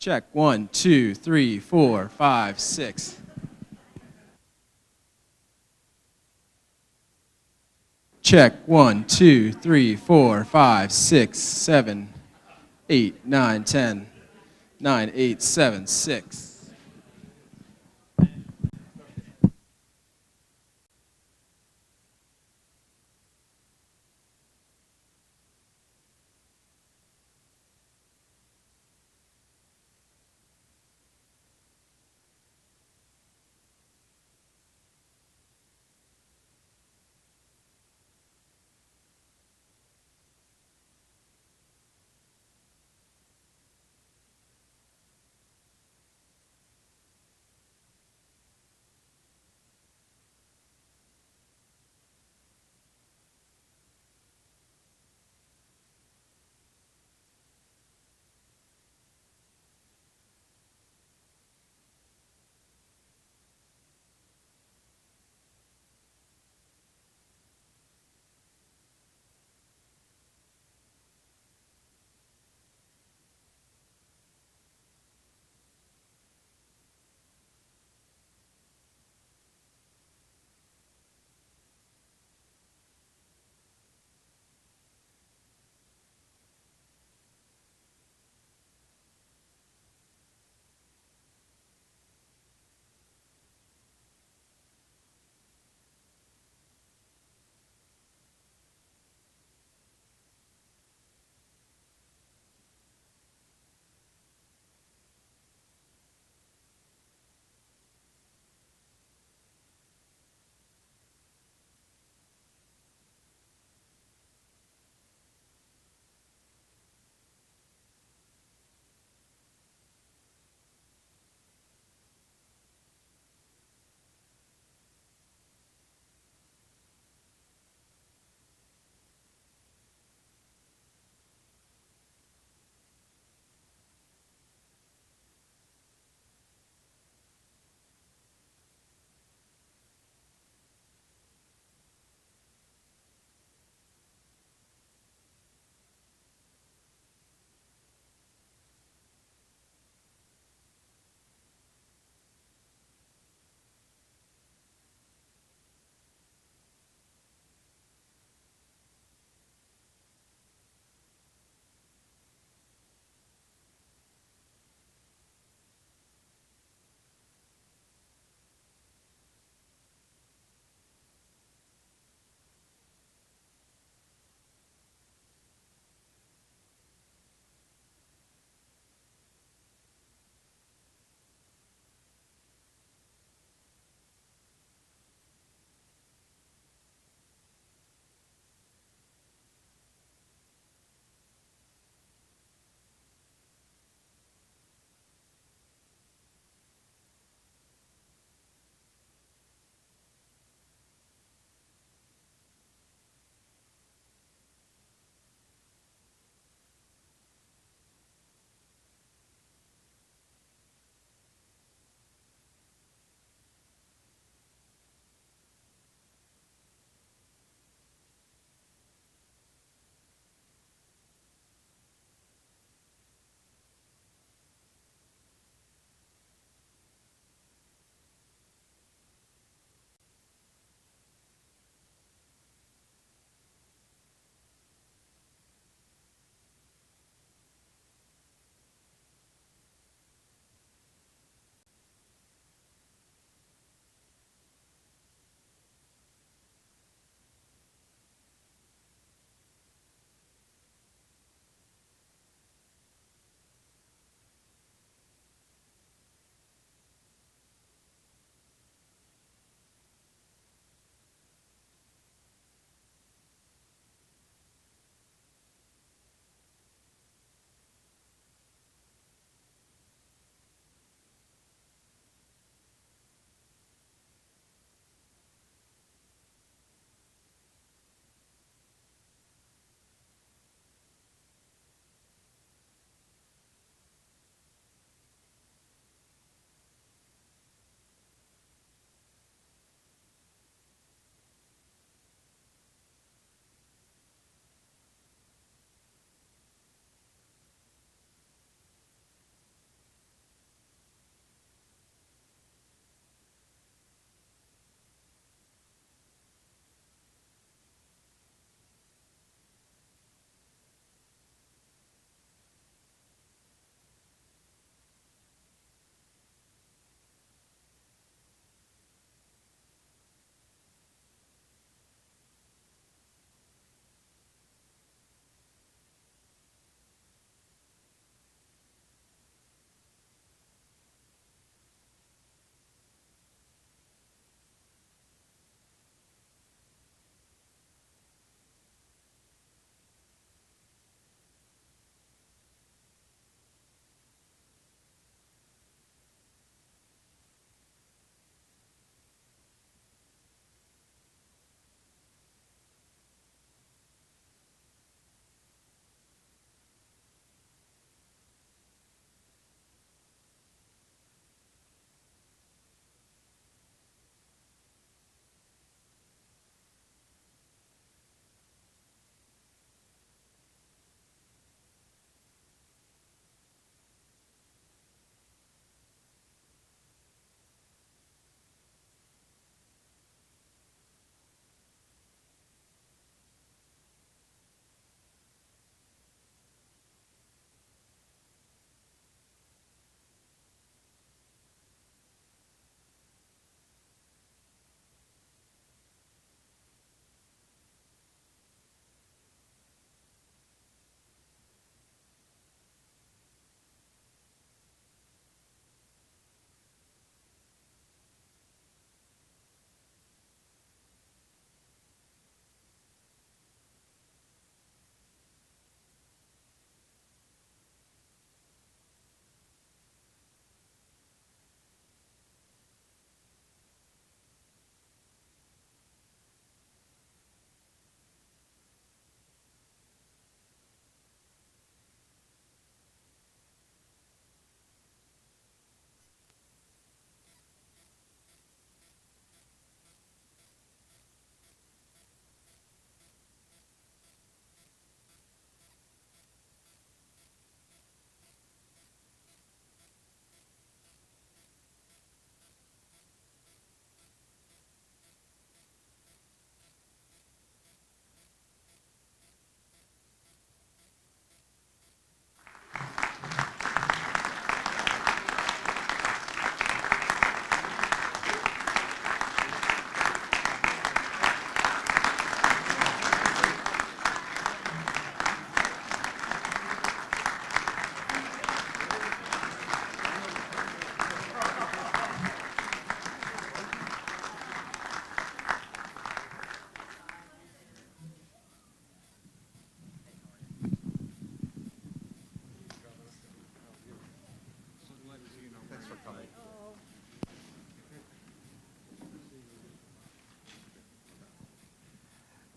Check 1, 2, 3, 4, 5, 6. Check 1, 2, 3, 4, 5, 6, 7, 8, 9, 10. 9, 8, 7, 6.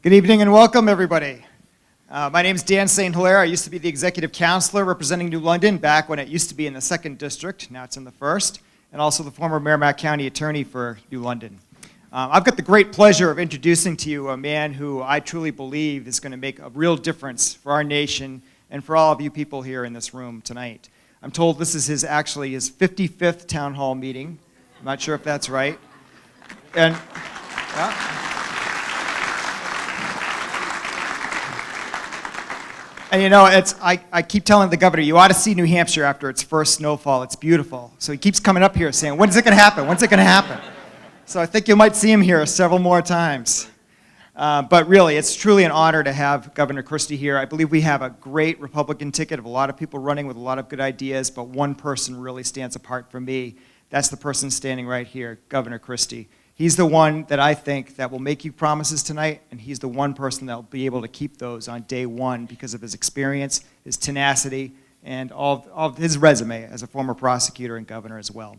Good evening and welcome, everybody. My name is Dan St. Hilaire. I used to be the executive counselor representing New London back when it used to be in the 2nd District. Now it's in the 1st, and also the former Merrimack County attorney for New London. I've got the great pleasure of introducing to you a man who I truly believe is going to make a real difference for our nation and for all of you people here in this room tonight. I'm told this is actually his 55th town hall meeting. I'm not sure if that's right. And yeah. And you know, I keep telling the governor, you ought to see New Hampshire after its first snowfall. It's beautiful. So he keeps coming up here saying, when's it going to happen? When's it going to happen? So I think you might see him here several more times. But really, it's truly an honor to have Governor Christie here. I believe we have a great Republican ticket of a lot of people running with a lot of good ideas, but one person really stands apart for me. That's the person standing right here, Governor Christie. He's the one that I think that will make you promises tonight, and he's the one person that will be able to keep those on day one because of his experience, his tenacity, and all of his resume as a former prosecutor and governor as well.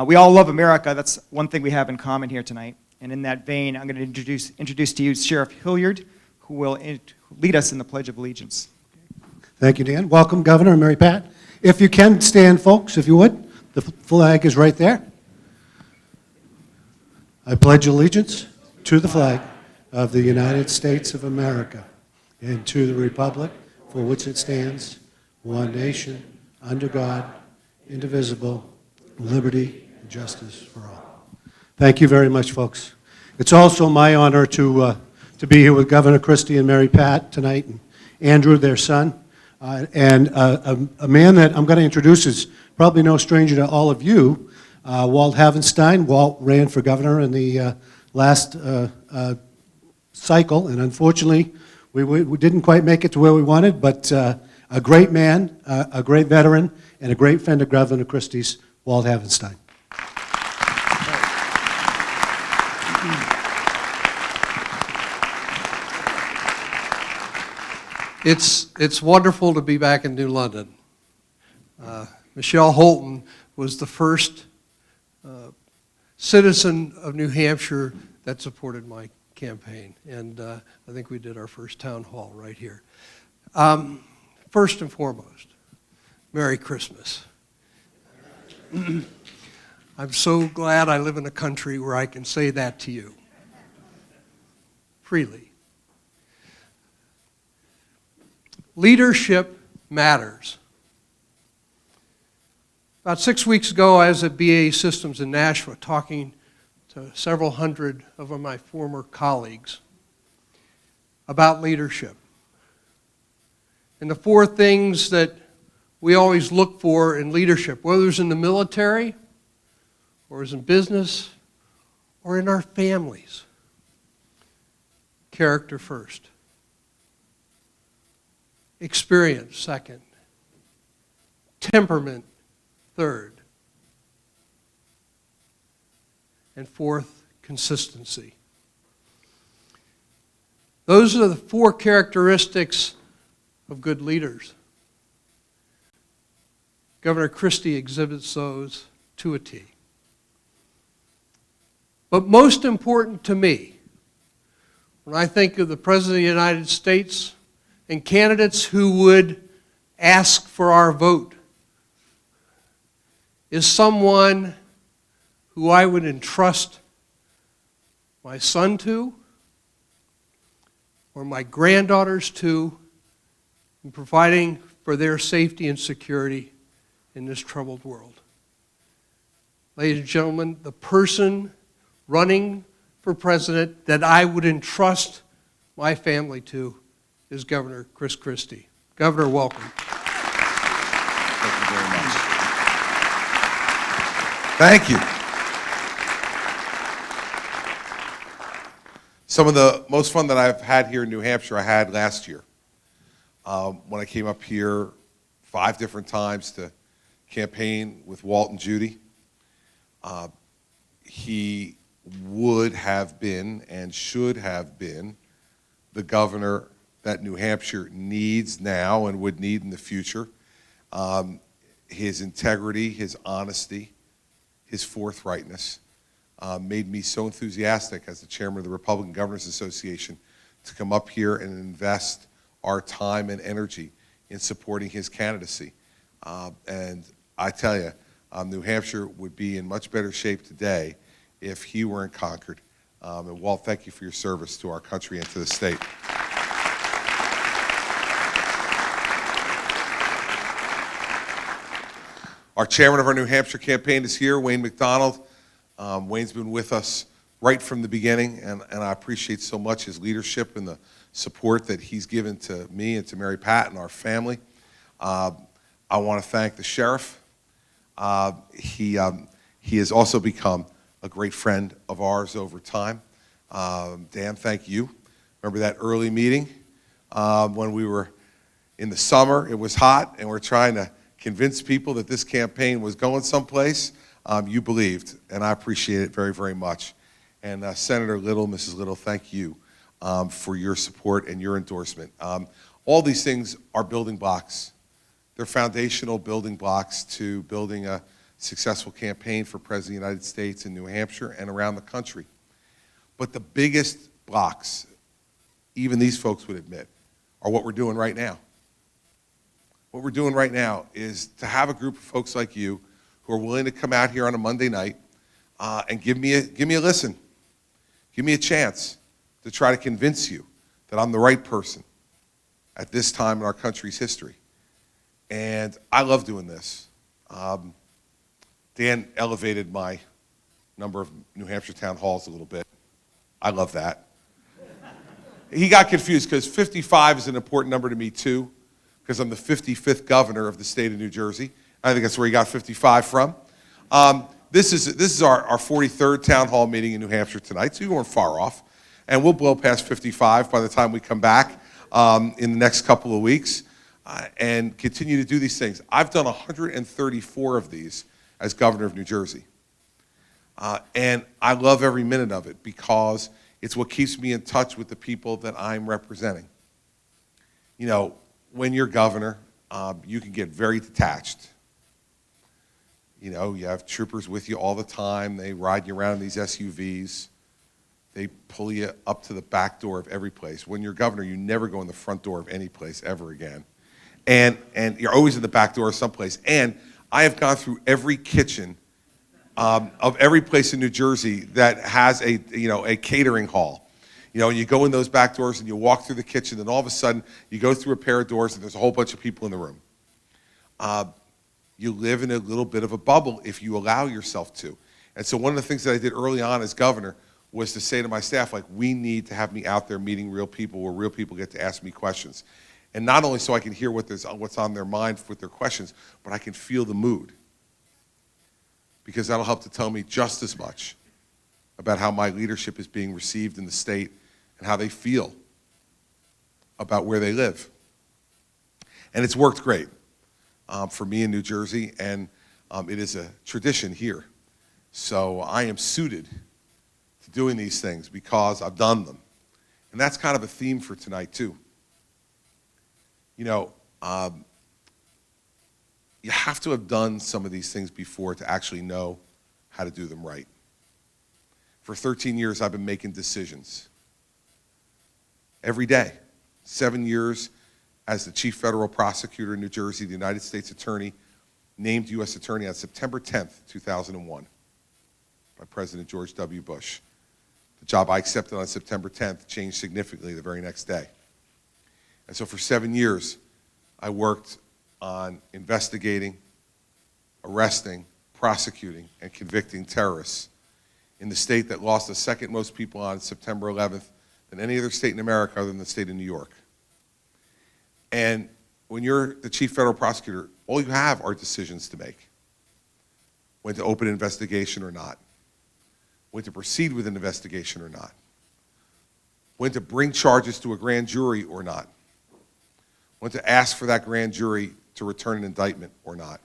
We all love America. That's one thing we have in common here tonight. And in that vein, I'm going to introduce to you Sheriff Hilliard, who will lead us in the Pledge of Allegiance. Thank you, Dan. Welcome, Governor and Mary Pat. If you can stand, folks, if you would. The flag is right there. I pledge allegiance to the flag of the United States of America and to the republic for which it stands, one nation, under God, indivisible, liberty and justice for all. Thank you very much, folks. It's also my honor to be here with Governor Christie and Mary Pat tonight, and Andrew, their son, and a man that I'm going to introduce is probably no stranger to all of you, Walt Havenstein. Walt ran for governor in the last cycle, and unfortunately, we didn't quite make it to where we wanted, but a great man, a great veteran, and a great friend of Governor Christie's, Walt Havenstein. It's wonderful to be back in New London. Michelle Holton was the first citizen of New Hampshire that supported my campaign, and I think we did our first town hall right here. First and foremost, Merry Christmas. I'm so glad I live in a country where I can say that to you freely. Leadership matters. About 6 weeks ago, I was at BAE Systems in Nashville talking to several hundred of my former colleagues about leadership. And the 4 things that we always look for in leadership, whether it's in the military, or it's in business, or in our families. Character first. Experience second. Temperament third. And fourth, consistency. Those are the 4 characteristics of good leaders. Governor Christie exhibits those to a T. But most important to me, when I think of the President of the United States and candidates who would ask for our vote, is someone who I would entrust my son to or my granddaughters to in providing for their safety and security in this troubled world. Ladies and gentlemen, the person running for president that I would entrust my family to is Governor Chris Christie. Governor, welcome. Thank you very much. Thank you. Some of the most fun that I've had here in New Hampshire I had last year when I came up here 5 different times to campaign with Walt and Judy. He would have been and should have been the governor that New Hampshire needs now and would need in the future. His integrity, his honesty, his forthrightness made me so enthusiastic as the chairman of the Republican Governors Association to come up here and invest our time and energy in supporting his candidacy. And I tell you, New Hampshire would be in much better shape today if he were in Concord. And Walt, thank you for your service to our country and to the state. Our chairman of our New Hampshire campaign is here, Wayne McDonald. Wayne's been with us right from the beginning, and I appreciate so much his leadership and the support that he's given to me and to Mary Pat and our family. I want to thank the sheriff. He has also become a great friend of ours over time. Dan, thank you. Remember that early meeting when we were in the summer? It was hot, and we're trying to convince people that this campaign was going someplace. You believed, and I appreciate it very, very much. And Senator Little, Mrs. Little, thank you for your support and your endorsement. All these things are building blocks. They're foundational building blocks to building a successful campaign for President of the United States in New Hampshire and around the country. But the biggest blocks, even these folks would admit, are what we're doing right now. What we're doing right now is to have a group of folks like you who are willing to come out here on a Monday night and give me a listen. Give me a chance to try to convince you that I'm the right person at this time in our country's history. And I love doing this. Dan elevated my number of New Hampshire town halls a little bit. I love that. He got confused because 55 is an important number to me too, because I'm the 55th governor of the state of New Jersey. I think that's where he got 55 from. This is our 43rd town hall meeting in New Hampshire tonight, so you weren't far off. And we'll blow past 55 by the time we come back in the next couple of weeks and continue to do these things. I've done 134 of these as governor of New Jersey. And I love every minute of it because it's what keeps me in touch with the people that I'm representing. You know, when you're governor, you can get very detached. You know, you have troopers with you all the time. They ride you around in these SUVs. They pull you up to the back door of every place. When you're governor, you never go in the front door of any place ever again. And you're always in the back door of someplace. And I have gone through every kitchen of every place in New Jersey that has a catering hall. You know, and you go in those back doors and you walk through the kitchen, and all of a sudden you go through a pair of doors and there's a whole bunch of people in the room. You live in a little bit of a bubble if you allow yourself to. And so one of the things that I did early on as governor was to say to my staff, like, we need to have me out there meeting real people where real people get to ask me questions. And not only so I can hear what's on their mind with their questions, but I can feel the mood. Because that'll help to tell me just as much about how my leadership is being received in the state and how they feel about where they live. And it's worked great for me in New Jersey, and it is a tradition here. So I am suited to doing these things because I've done them. And that's kind of a theme for tonight, too. You know, you have to have done some of these things before to actually know how to do them right. For 13 years, I've been making decisions. Every day. 7 years as the chief federal prosecutor in New Jersey, the United States attorney, named U.S. attorney on September 10th, 2001, by President George W. Bush. The job I accepted on September 10th changed significantly the very next day. And so for 7 years, I worked on investigating, arresting, prosecuting, and convicting terrorists in the state that lost the second most people on September 11th than any other state in America other than the state of New York. And when you're the chief federal prosecutor, all you have are decisions to make. When to open an investigation or not. When to proceed with an investigation or not. When to bring charges to a grand jury or not. When to ask for that grand jury to return an indictment or not.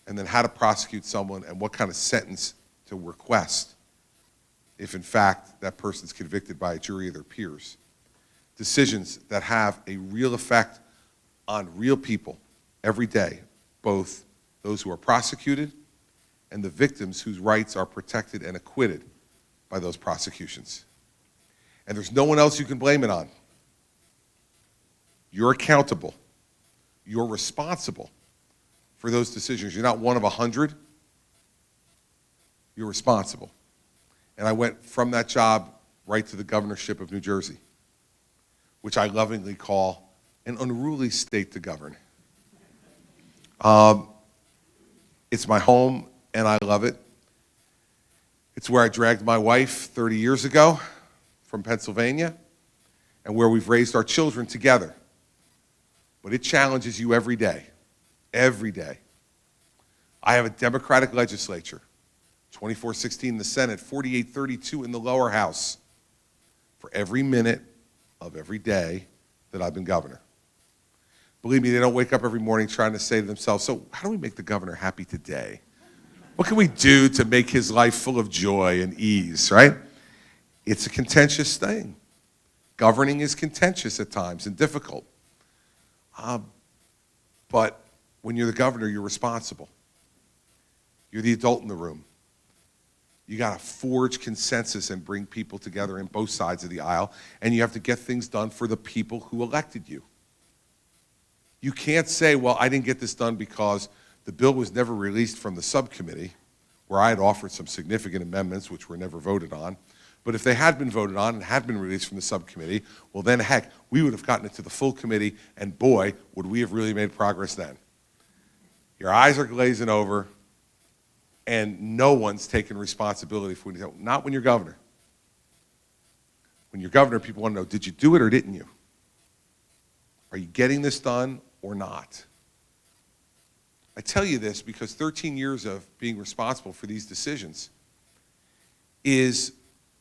And then how to prosecute someone and what kind of sentence to request if in fact that person's convicted by a jury of their peers. Decisions that have a real effect on real people every day, both those who are prosecuted and the victims whose rights are protected and acquitted by those prosecutions. And there's no one else you can blame it on. You're accountable. You're responsible for those decisions. You're not one of 100. You're responsible. And I went from that job right to the governorship of New Jersey, which I lovingly call an unruly state to govern. It's my home, and I love it. It's where I dragged my wife 30 years ago from Pennsylvania, and where we've raised our children together. But it challenges you every day, every day. I have a Democratic legislature, 2416 in the Senate, 4832 in the lower house, for every minute of every day that I've been governor. Believe me, they don't wake up every morning trying to say to themselves, so how do we make the governor happy today? What can we do to make his life full of joy and ease, right? It's a contentious thing. Governing is contentious at times and difficult. But when you're the governor, you're responsible. You're the adult in the room. You got to forge consensus and bring people together in both sides of the aisle, and you have to get things done for the people who elected you. You can't say, well, I didn't get this done because the bill was never released from the subcommittee, where I had offered some significant amendments which were never voted on. But if they had been voted on and had been released from the subcommittee, well then, heck, we would have gotten it to the full committee, and boy, would we have really made progress then. Your eyes are glazing over, and no one's taking responsibility for it. Not when you're governor. When you're governor, people want to know, did you do it or didn't you? Are you getting this done or not? I tell you this because 13 years of being responsible for these decisions is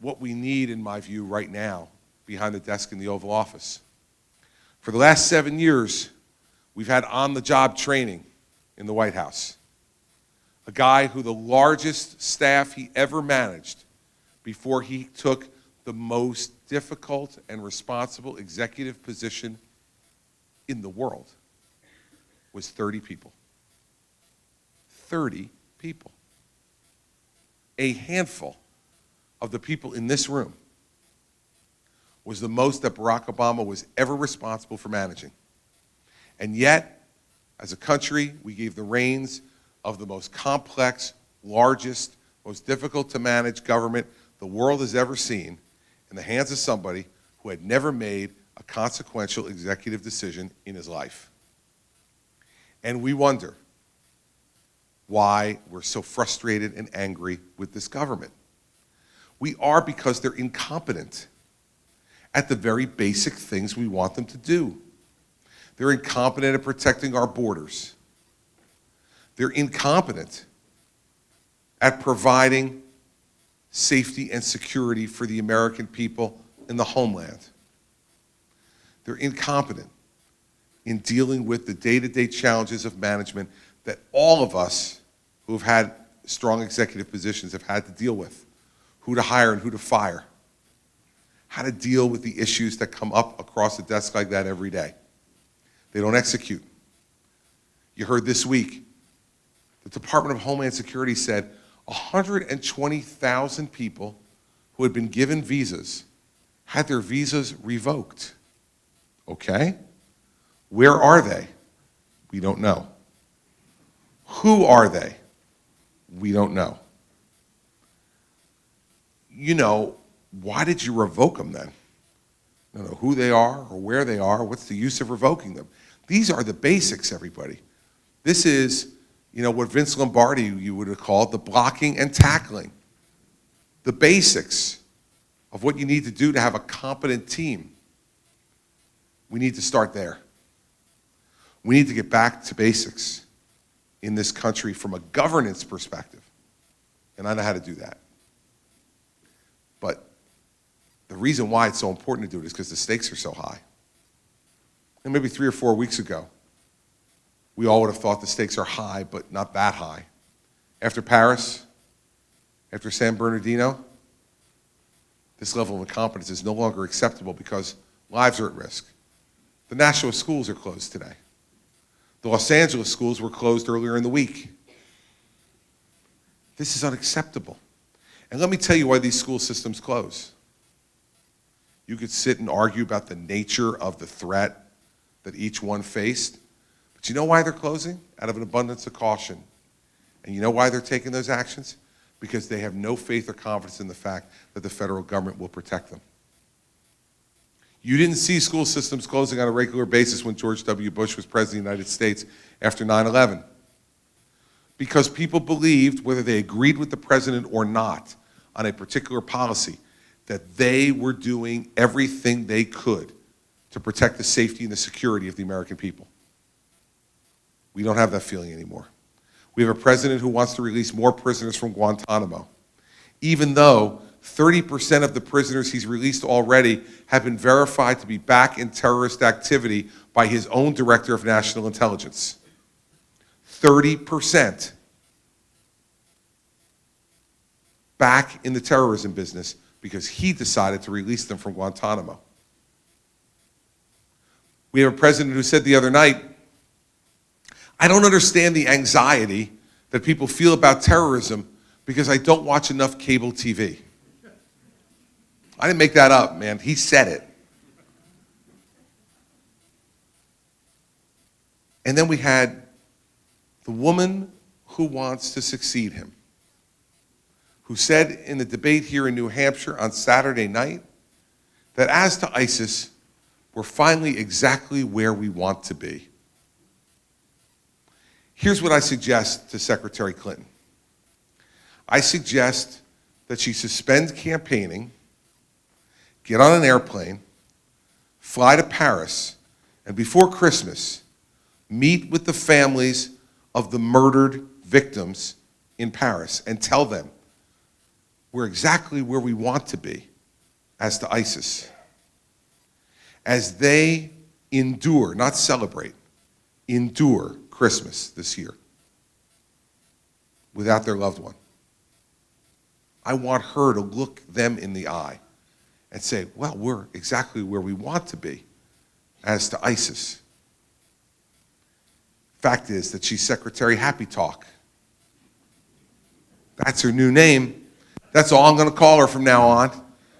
what we need, in my view, right now behind the desk in the Oval Office. For the last 7 years, we've had on-the-job training in the White House. A guy who the largest staff he ever managed before he took the most difficult and responsible executive position in the world was 30 people. 30 people. A handful of the people in this room was the most that Barack Obama was ever responsible for managing. And yet, as a country, we gave the reins of the most complex, largest, most difficult to manage government the world has ever seen in the hands of somebody who had never made a consequential executive decision in his life. And we wonder why we're so frustrated and angry with this government. We are because they're incompetent at the very basic things we want them to do. They're incompetent at protecting our borders. They're incompetent at providing safety and security for the American people in the homeland. They're incompetent in dealing with the day-to-day challenges of management that all of us who have had strong executive positions have had to deal with. Who to hire and who to fire. How to deal with the issues that come up across the desk like that every day. They don't execute. You heard this week, the Department of Homeland Security said 120,000 people who had been given visas had their visas revoked. Okay? Where are they? We don't know. Who are they? We don't know. You know, why did you revoke them then? I don't know who they are or where they are. What's the use of revoking them? These are the basics, everybody. This is, you know, what Vince Lombardi you would have called the blocking and tackling. The basics of what you need to do to have a competent team. We need to start there. We need to get back to basics in this country from a governance perspective. And I know how to do that. But the reason why it's so important to do it is because the stakes are so high. And maybe 3 or 4 weeks ago, we all would have thought the stakes are high, but not that high. After Paris, after San Bernardino, this level of incompetence is no longer acceptable because lives are at risk. The Nashua schools are closed today. The Los Angeles schools were closed earlier in the week. This is unacceptable. And let me tell you why these school systems close. You could sit and argue about the nature of the threat that each one faced. But you know why they're closing? Out of an abundance of caution. And you know why they're taking those actions? Because they have no faith or confidence in the fact that the federal government will protect them. You didn't see school systems closing on a regular basis when George W. Bush was president of the United States after 9/11. Because people believed, whether they agreed with the president or not on a particular policy, that they were doing everything they could to protect the safety and the security of the American people. We don't have that feeling anymore. We have a president who wants to release more prisoners from Guantanamo, even though 30% of the prisoners he's released already have been verified to be back in terrorist activity by his own director of national intelligence. 30% back in the terrorism business because he decided to release them from Guantanamo. We have a president who said the other night, I don't understand the anxiety that people feel about terrorism because I don't watch enough cable TV. I didn't make that up, man. He said it. And then we had the woman who wants to succeed him, who said in the debate here in New Hampshire on Saturday night that as to ISIS, we're finally exactly where we want to be. Here's what I suggest to Secretary Clinton. I suggest that she suspend campaigning, get on an airplane, fly to Paris, and before Christmas, meet with the families of the murdered victims in Paris and tell them we're exactly where we want to be as to ISIS. As they endure, not celebrate, endure Christmas this year without their loved one. I want her to look them in the eye and say, well, we're exactly where we want to be as to ISIS. Fact is that she's Secretary Happy Talk. That's her new name. That's all I'm going to call her from now on.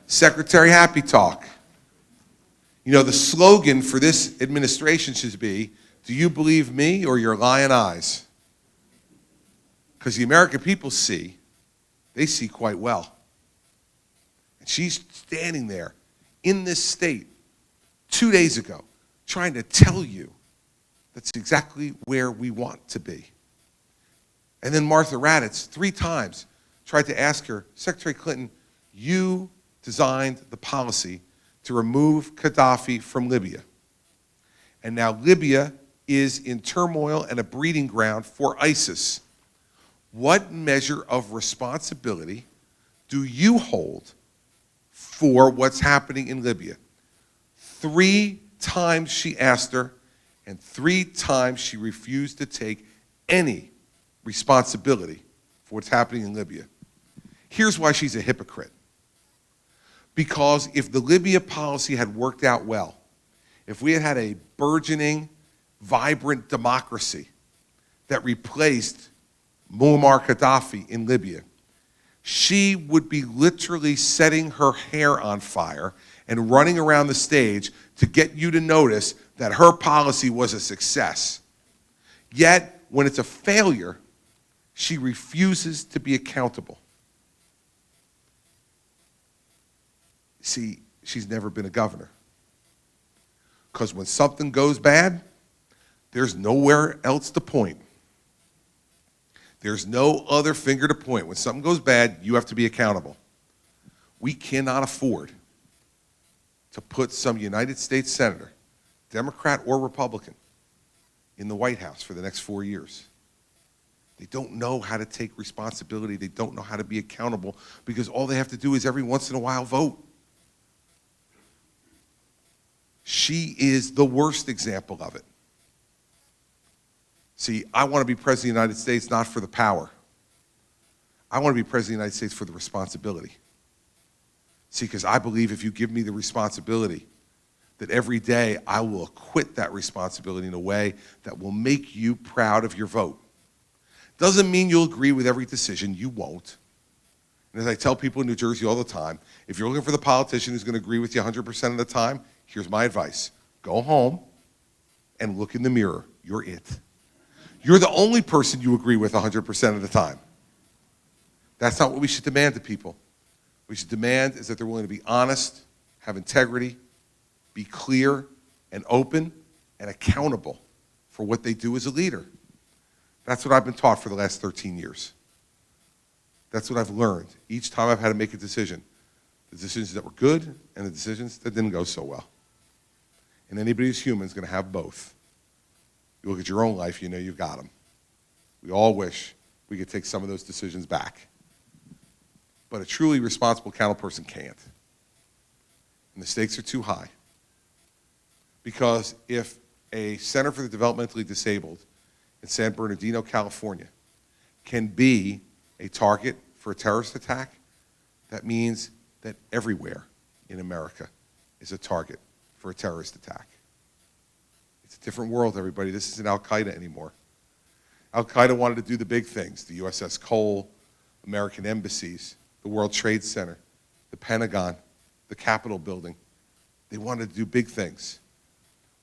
Secretary Happy Talk. You know, the slogan for this administration should be, do you believe me or your lying eyes? Because the American people see, they see quite well. And she's standing there in this state 2 days ago trying to tell you that's exactly where we want to be. And then Martha Raddatz 3 times tried to ask her, Secretary Clinton, you designed the policy to remove Gaddafi from Libya. And now Libya is in turmoil and a breeding ground for ISIS. What measure of responsibility do you hold for what's happening in Libya? 3 times she asked her, and 3 times she refused to take any responsibility for what's happening in Libya. Here's why she's a hypocrite. Because if the Libya policy had worked out well, if we had had a burgeoning, vibrant democracy that replaced Muammar Gaddafi in Libya, she would be literally setting her hair on fire and running around the stage to get you to notice that her policy was a success. Yet, when it's a failure, she refuses to be accountable. See, she's never been a governor. Because when something goes bad, there's nowhere else to point. There's no other finger to point. When something goes bad, you have to be accountable. We cannot afford to put some United States senator, Democrat or Republican, in the White House for the next 4 years. They don't know how to take responsibility. They don't know how to be accountable because all they have to do is every once in a while vote. She is the worst example of it. See, I want to be president of the United States not for the power. I want to be president of the United States for the responsibility. See, because I believe if you give me the responsibility, that every day I will acquit that responsibility in a way that will make you proud of your vote. Doesn't mean you'll agree with every decision. You won't. And as I tell people in New Jersey all the time, if you're looking for the politician who's going to agree with you 100% of the time, here's my advice. Go home and look in the mirror. You're it. You're the only person you agree with 100% of the time. That's not what we should demand to people. What we should demand is that they're willing to be honest, have integrity, be clear and open and accountable for what they do as a leader. That's what I've been taught for the last 13 years. That's what I've learned each time I've had to make a decision. The decisions that were good and the decisions that didn't go so well. And anybody who's human is going to have both. You look at your own life, you know you've got them. We all wish we could take some of those decisions back. But a truly responsible, accountable person can't. And the stakes are too high. Because if a Center for the Developmentally Disabled in San Bernardino, California, can be a target for a terrorist attack, that means that everywhere in America is a target for a terrorist attack. It's a different world, everybody. This isn't Al-Qaeda anymore. Al-Qaeda wanted to do the big things, the USS Cole, American embassies, the World Trade Center, the Pentagon, the Capitol building. They wanted to do big things.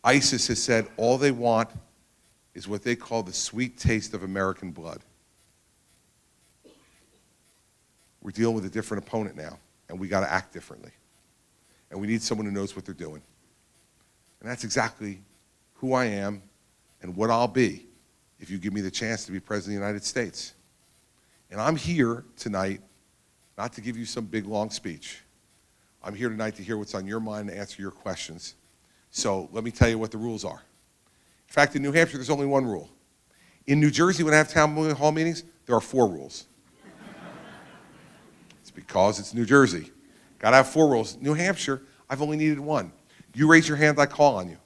ISIS has said all they want is what they call the sweet taste of American blood. We're dealing with a different opponent now, and we got to act differently. And we need someone who knows what they're doing. And that's exactly who I am and what I'll be if you give me the chance to be President of the United States. And I'm here tonight not to give you some big, long speech. I'm here tonight to hear what's on your mind and answer your questions. So let me tell you what the rules are. In fact, in New Hampshire, there's only one rule. In New Jersey, when I have town hall meetings, there are 4 rules. It's because it's New Jersey. Got to have 4 rules. New Hampshire, I've only needed 1. You raise your hand, I call on you.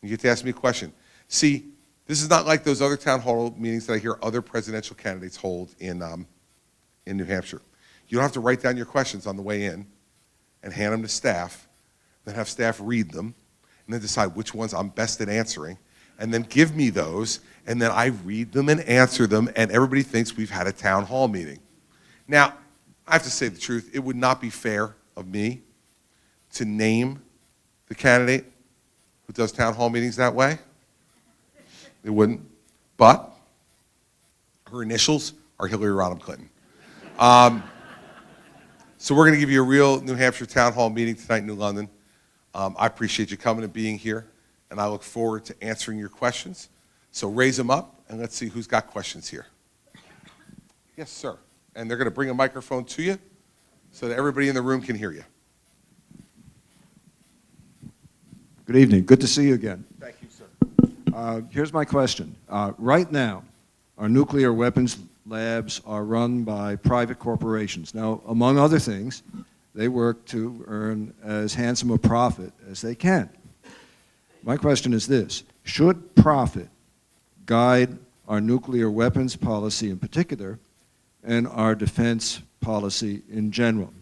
You get to ask me a question. See, this is not like those other town hall meetings that I hear other presidential candidates hold in New Hampshire. You don't have to write down your questions on the way in and hand them to staff, then have staff read them, and then decide which ones I'm best at answering, and then give me those, and then I read them and answer them, and everybody thinks we've had a town hall meeting. Now, I have to say the truth, it would not be fair of me to name the candidate who does town hall meetings that way. It wouldn't. But her initials are Hillary Rodham Clinton. So we're going to give you a real New Hampshire town hall meeting tonight in New London. I appreciate you coming and being here, and I look forward to answering your questions. So raise them up, and let's see who's got questions here. Yes, sir. And they're going to bring a microphone to you so that everybody in the room can hear you. Good evening. Good to see you again. Thank you, sir. Here's my question. Right now, our nuclear weapons labs are run by private corporations. Now, among other things, they work to earn as handsome a profit as they can. My question is this: should profit guide our nuclear weapons policy in particular and our defense policy in general?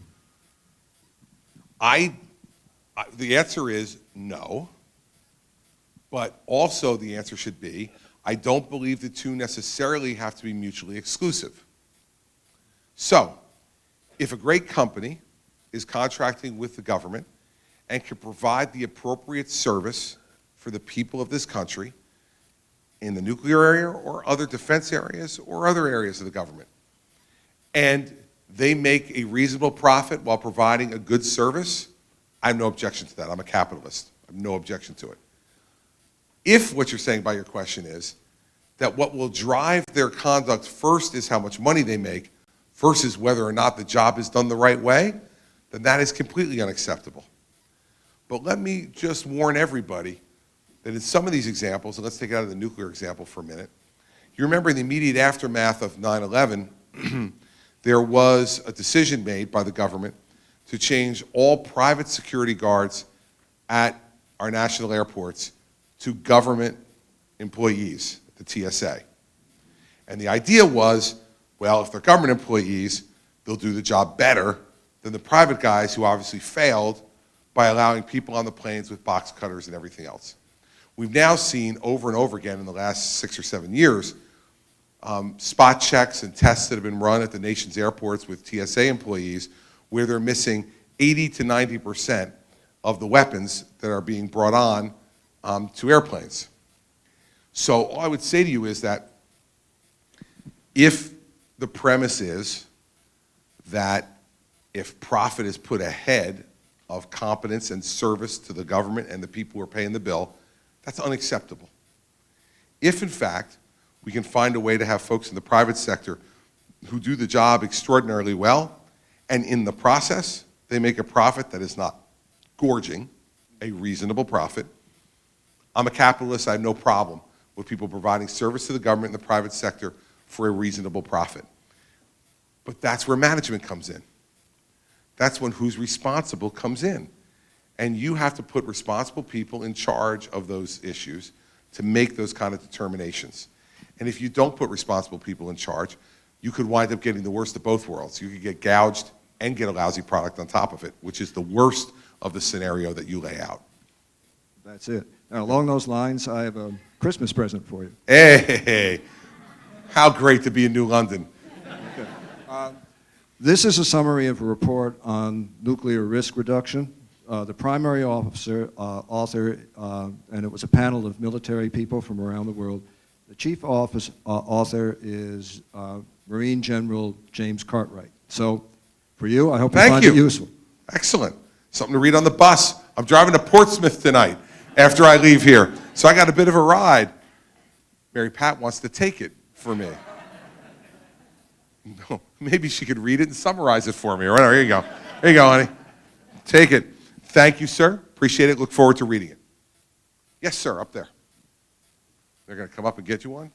The answer is no, but also the answer should be, I don't believe the two necessarily have to be mutually exclusive. So, if a great company is contracting with the government and can provide the appropriate service for the people of this country in the nuclear area or other defense areas or other areas of the government, and they make a reasonable profit while providing a good service, I have no objection to that. I'm a capitalist. I have no objection to it. If what you're saying by your question is that what will drive their conduct first is how much money they make versus whether or not the job is done the right way, then that is completely unacceptable. But let me just warn everybody that in some of these examples, and let's take it out of the nuclear example for a minute, you remember in the immediate aftermath of 9/11, there was a decision made by the government to change all private security guards at our national airports to government employees, the TSA. And the idea was, well, if they're government employees, they'll do the job better than the private guys who obviously failed by allowing people on the planes with box cutters and everything else. We've now seen over and over again in the last 6 or 7 years spot checks and tests that have been run at the nation's airports with TSA employees where they're missing 80 to 90% of the weapons that are being brought on to airplanes. So all I would say to you is that if the premise is that if profit is put ahead of competence and service to the government and the people who are paying the bill, that's unacceptable. If, in fact, we can find a way to have folks in the private sector who do the job extraordinarily well, and in the process, they make a profit that is not gorging, a reasonable profit. I'm a capitalist. I have no problem with people providing service to the government and the private sector for a reasonable profit. But that's where management comes in. That's when who's responsible comes in. And you have to put responsible people in charge of those issues to make those kind of determinations. And if you don't put responsible people in charge, you could wind up getting the worst of both worlds. You could get gouged and get a lousy product on top of it, which is the worst of the scenario that you lay out. That's it. Now, along those lines, I have a Christmas present for you. Hey, how great to be in New London. Okay. This is a summary of a report on nuclear risk reduction. The primary author, and it was a panel of military people from around the world. The chief author is Marine General James Cartwright. So, for you, I hope you find it useful. Excellent. Something to read on the bus. I'm driving to Portsmouth tonight after I leave here. So I got a bit of a ride. Mary Pat wants to take it for me. No, maybe she could read it and summarize it for me. Or whatever. Here you go. Here you go, honey. Take it. Thank you, sir. Appreciate it. Look forward to reading it. Yes, sir, up there. They're going to come up and get you one?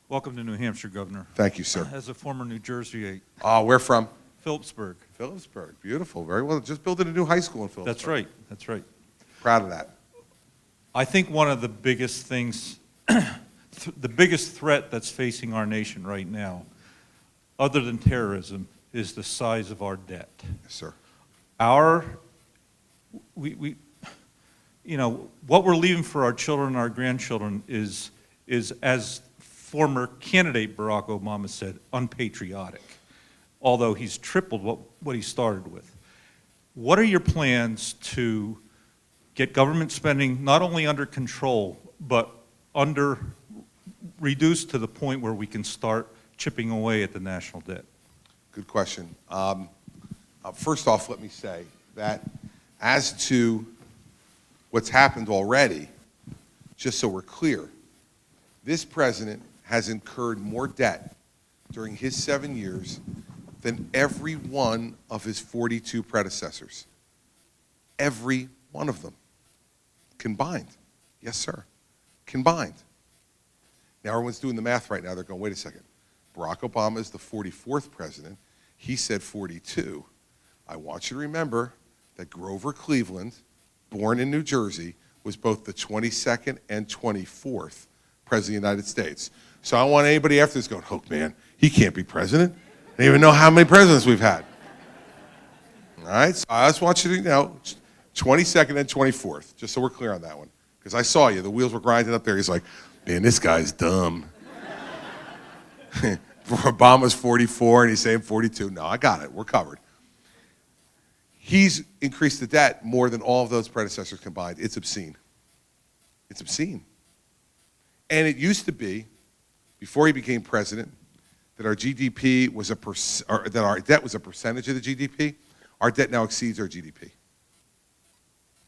Welcome to New Hampshire, Governor. Thank you, sir. As a former New Jerseyite, Oh, where from? Phillipsburg. Phillipsburg. Beautiful. Very well. Just building a new high school in Phillipsburg. That's right. That's right. Proud of that. I think one of the biggest things, the biggest threat that's facing our nation right now, other than terrorism, is the size of our debt. Yes, sir. You know, what we're leaving for our children and our grandchildren is as former candidate Barack Obama said, unpatriotic, although he's tripled what he started with. What are your plans to get government spending not only under control, but reduced to the point where we can start chipping away at the national debt? Good question. First off, let me say that as to what's happened already, just so we're clear, this president has incurred more debt during his 7 years than every one of his 42 predecessors. Every one of them. Combined. Yes, sir. Combined. Now, everyone's doing the math right now. They're going, wait a second. Barack Obama is the 44th president. He said 42. I want you to remember that Grover Cleveland, born in New Jersey, was both the 22nd and 24th president of the United States. So I don't want anybody after this going, oh, man, he can't be president. I don't even know how many presidents we've had. All right? So I just want you to know, 22nd and 24th, just so we're clear on that one. Because I saw you. The wheels were grinding up there. He's like, man, this guy's dumb. Obama's 44 and he's saying 42. No, I got it. We're covered. He's increased the debt more than all of those predecessors combined. It's obscene. It's obscene. And it used to be, before he became president, that our GDP was that our debt was a percentage of the GDP. Our debt now exceeds our GDP.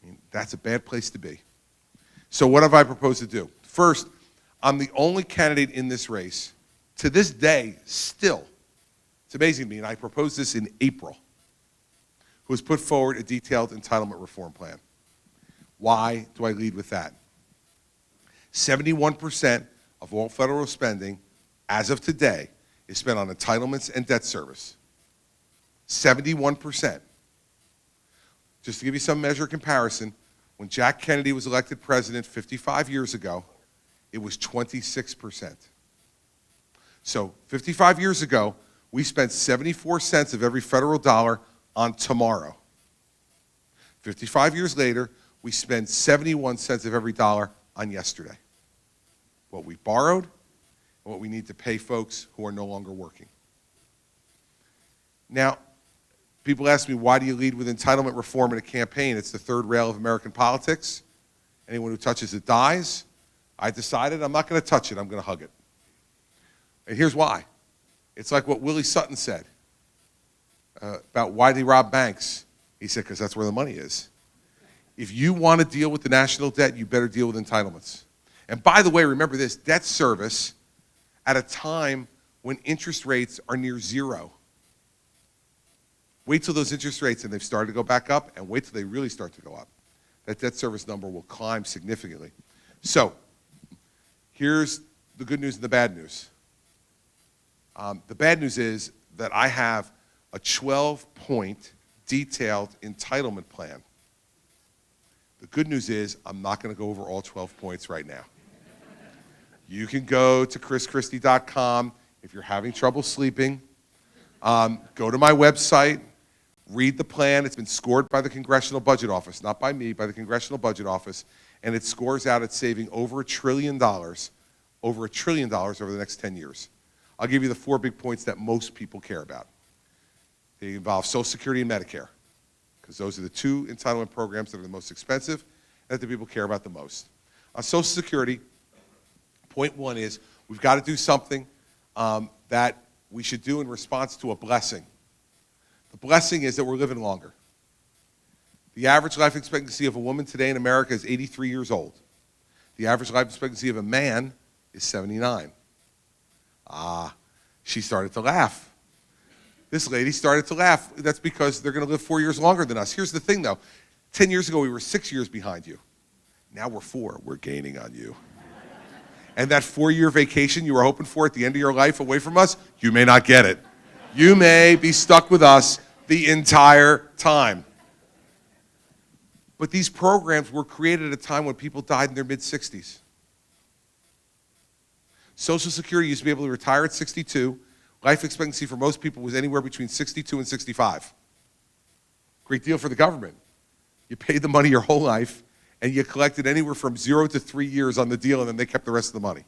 I mean, that's a bad place to be. So what have I proposed to do? First, I'm the only candidate in this race, to this day, still, it's amazing to me, and I proposed this in April, who has put forward a detailed entitlement reform plan. Why do I lead with that? 71% of all federal spending, as of today, is spent on entitlements and debt service. 71%. Just to give you some measure of comparison, when Jack Kennedy was elected president 55 years ago, it was 26%. So 55 years ago, we spent 74 cents of every federal dollar on tomorrow. 55 years later, we spend 71 cents of every dollar on yesterday. What we borrowed and what we need to pay folks who are no longer working. Now, people ask me, why do you lead with entitlement reform in a campaign? It's the third rail of American politics. Anyone who touches it dies. I decided I'm not going to touch it, I'm going to hug it. And here's why. It's like what Willie Sutton said about why they rob banks. He said, because that's where the money is. If you want to deal with the national debt, you better deal with entitlements. And by the way, remember this, debt service at a time when interest rates are near zero. Wait till those interest rates, and they've started to go back up, and wait till they really start to go up. That debt service number will climb significantly. So, here's the good news and the bad news. The bad news is that I have a 12-point detailed entitlement plan. The good news is I'm not going to go over all 12 points right now. You can go to chrischristie.com if you're having trouble sleeping. Go to my website, read the plan. It's been scored by the Congressional Budget Office, not by me, by the Congressional Budget Office, and it scores out at saving over $1 trillion over the next 10 years. I'll give you the 4 big points that most people care about. They involve Social Security and Medicare, because those are the 2 entitlement programs that are the most expensive and that the people care about the most. On Social Security, point 1 is we've got to do something that we should do in response to a blessing. The blessing is that we're living longer. The average life expectancy of a woman today in America is 83 years old. The average life expectancy of a man is 79. She started to laugh. This lady started to laugh. That's because they're going to live 4 years longer than us. Here's the thing, though. 10 years ago, we were 6 years behind you. Now we're 4. We're gaining on you. And that 4-year vacation you were hoping for at the end of your life away from us, you may not get it. You may be stuck with us the entire time. But these programs were created at a time when people died in their mid-60s. Social Security used to be able to retire at 62. Life expectancy for most people was anywhere between 62 and 65. Great deal for the government. You paid the money your whole life, and you collected anywhere from 0 to 3 years on the deal, and then they kept the rest of the money.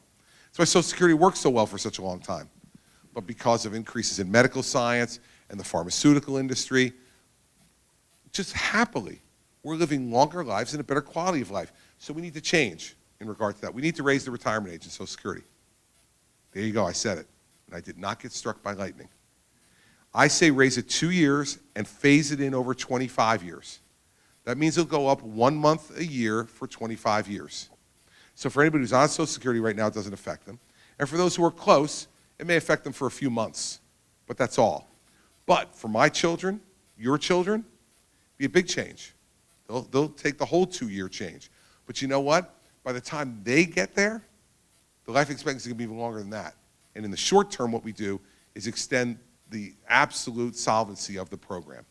That's why Social Security worked so well for such a long time. But because of increases in medical science and the pharmaceutical industry, just happily, we're living longer lives and a better quality of life. So we need to change in regard to that. We need to raise the retirement age in Social Security. There you go, I said it. And I did not get struck by lightning. I say raise it 2 years and phase it in over 25 years. That means it'll go up 1 month a year for 25 years. So for anybody who's on Social Security right now, it doesn't affect them. And for those who are close, it may affect them for a few months, but that's all. But for my children, your children, it'll be a big change. They'll take the whole 2-year change. But you know what? By the time they get there, the life expectancy can be even longer than that. And in the short term, what we do is extend the absolute solvency of the program.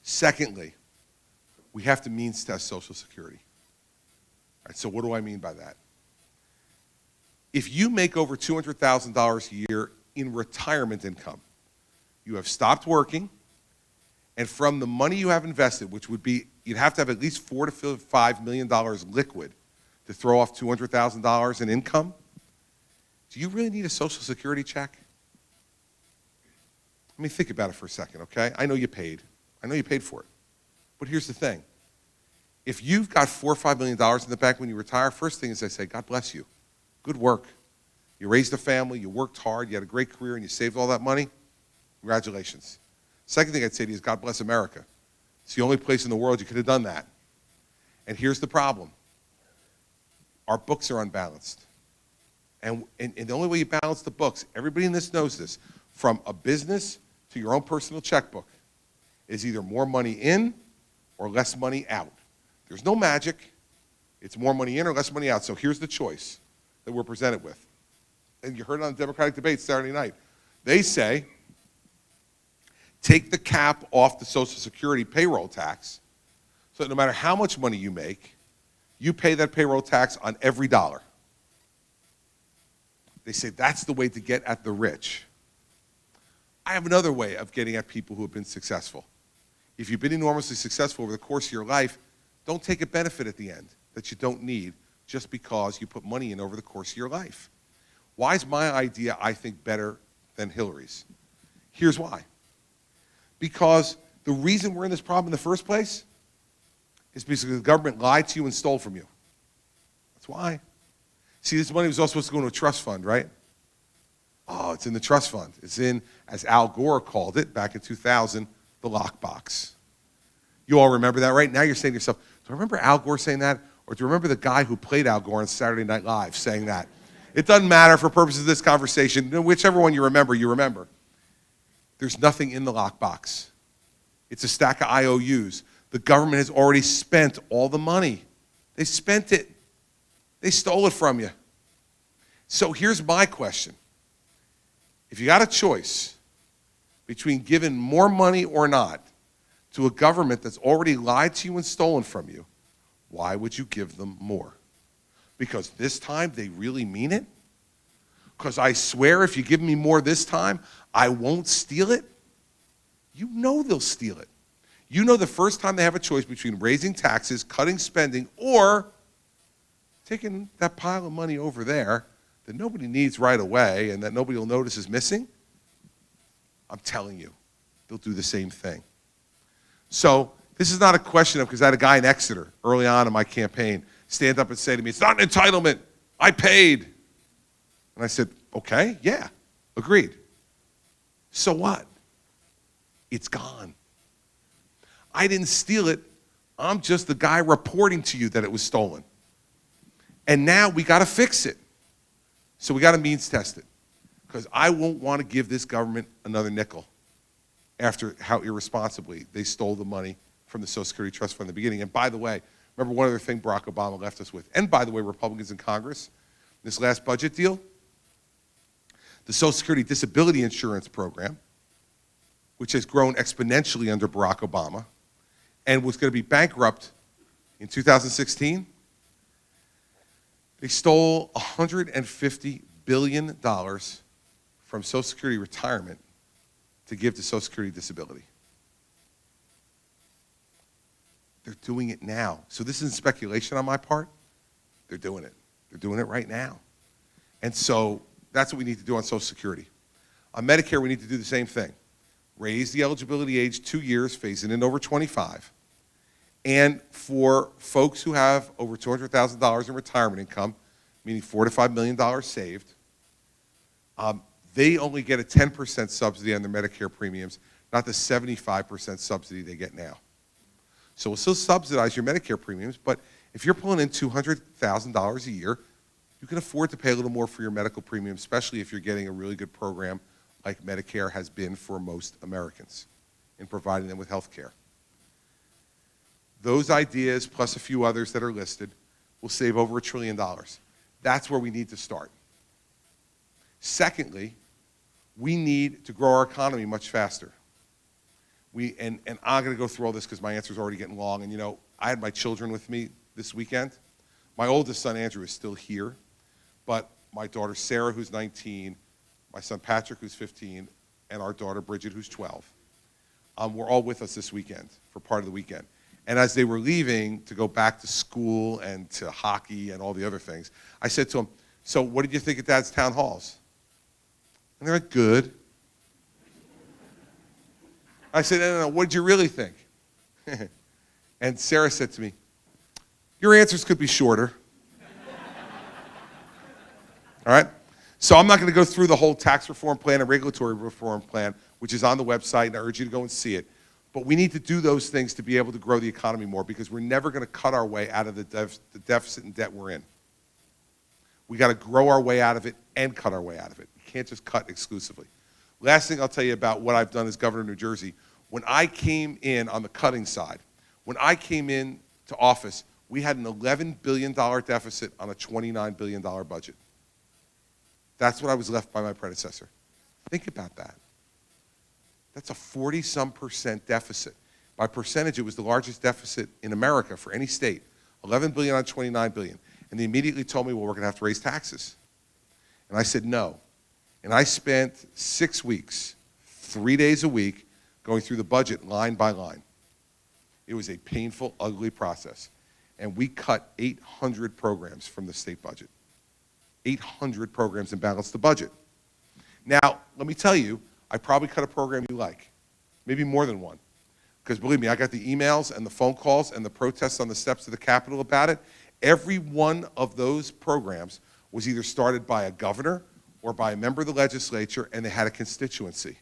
Secondly, we have to means test Social Security. All right, so what do I mean by that? If you make over $200,000 a year in retirement income, you have stopped working, and from the money you have invested, which would be, you'd have to have at least $4 to $5 million liquid to throw off $200,000 in income, do you really need a Social Security check? Let me think about it for a second, okay? I know you paid. I know you paid for it. But here's the thing. If you've got $4 or $5 million in the bank when you retire, first thing is I say, God bless you. Good work. You raised a family, you worked hard, you had a great career, and you saved all that money. Congratulations. Second thing I'd say to you is God bless America. It's the only place in the world you could have done that. And here's the problem. Our books are unbalanced. And the only way you balance the books, everybody in this knows this, from a business to your own personal checkbook, is either more money in or less money out. There's no magic. It's more money in or less money out. So here's the choice that we're presented with. And you heard it on the Democratic debate Saturday night. They say, take the cap off the Social Security payroll tax so that no matter how much money you make, you pay that payroll tax on every dollar. They say that's the way to get at the rich. I have another way of getting at people who have been successful. If you've been enormously successful over the course of your life, Don't take a benefit at the end that you don't need just because you put money in over the course of your life. Why is my idea, I think, better than Hillary's? Here's why. Because the reason we're in this problem in the first place is because the government lied to you and stole from you. That's why. See, this money was all supposed to go into a trust fund, right? Oh, it's in the trust fund. It's in, as Al Gore called it back in 2000, the lockbox. You all remember that, right? Now you're saying to yourself, do I remember Al Gore saying that? Or do you remember the guy who played Al Gore on Saturday Night Live saying that? It doesn't matter for purposes of this conversation. Whichever one you remember, you remember. There's nothing in the lockbox. It's a stack of IOUs. The government has already spent all the money. They spent it. They stole it from you. So here's my question. If you got a choice between giving more money or not to a government that's already lied to you and stolen from you, why would you give them more? Because this time they really mean it? Because I swear if you give me more this time, I won't steal it? You know they'll steal it. You know the first time they have a choice between raising taxes, cutting spending, or taking that pile of money over there that nobody needs right away and that nobody will notice is missing, I'm telling you, they'll do the same thing. So this is not a question of, because I had a guy in Exeter early on in my campaign stand up and say to me, it's not an entitlement, I paid. And I said, okay, yeah, agreed. So what? It's gone. I didn't steal it. I'm just the guy reporting to you that it was stolen. And now we got to fix it. So we got to means test it. Because I won't want to give this government another nickel after how irresponsibly they stole the money from the Social Security Trust Fund in the beginning. And by the way, remember one other thing Barack Obama left us with. And by the way, Republicans in Congress, this last budget deal, the Social Security Disability Insurance Program, which has grown exponentially under Barack Obama and was going to be bankrupt in 2016, they stole $150 billion from Social Security retirement to give to Social Security disability. They're doing it now. So this isn't speculation on my part. They're doing it. They're doing it right now. And so that's what we need to do on Social Security. On Medicare, we need to do the same thing. Raise the eligibility age 2 years, phase it in over 25. And for folks who have over $200,000 in retirement income, meaning $4 to $5 million saved, they only get a 10% subsidy on their Medicare premiums, not the 75% subsidy they get now. So we'll still subsidize your Medicare premiums, but if you're pulling in $200,000 a year, you can afford to pay a little more for your medical premium, especially if you're getting a really good program like Medicare has been for most Americans in providing them with health care. Those ideas, plus a few others that are listed, will save over $1 trillion. That's where we need to start. Secondly, we need to grow our economy much faster. And I'm going to go through all this because my answer is already getting long. And you know, I had my children with me this weekend. My oldest son, Andrew, is still here. But my daughter, Sarah, who's 19, my son, Patrick, who's 15, and our daughter, Bridget, who's 12, were all with us this weekend for part of the weekend. And as they were leaving to go back to school and to hockey and all the other things, I said to them, so what did you think of Dad's town halls? And they're like, good. I said, no, what did you really think? And Sarah said to me, your answers could be shorter. All right? So I'm not going to go through the whole tax reform plan and regulatory reform plan, which is on the website, and I urge you to go and see it. But we need to do those things to be able to grow the economy more, because we're never going to cut our way out of the deficit and debt we're in. We got to grow our way out of it and cut our way out of it. You can't just cut exclusively. Last thing I'll tell you about what I've done as governor of New Jersey. When I came in on the cutting side, when I came in to office, we had an $11 billion deficit on a $29 billion budget. That's what I was left by my predecessor. Think about that. That's a 40-some% deficit. By percentage, it was the largest deficit in America for any state. $11 billion on $29 billion. And they immediately told me, well, we're going to have to raise taxes. And I said no. And I spent 6 weeks, 3 days a week, going through the budget line by line. It was a painful, ugly process. and we cut 800 programs from the state budget. 800 programs and balanced the budget. Now, let me tell you, I probably cut a program you like, maybe more than one. Because believe me, I got the emails and the phone calls and the protests on the steps of the Capitol about it. Every one of those programs was either started by a governor or by a member of the legislature, and they had a constituency.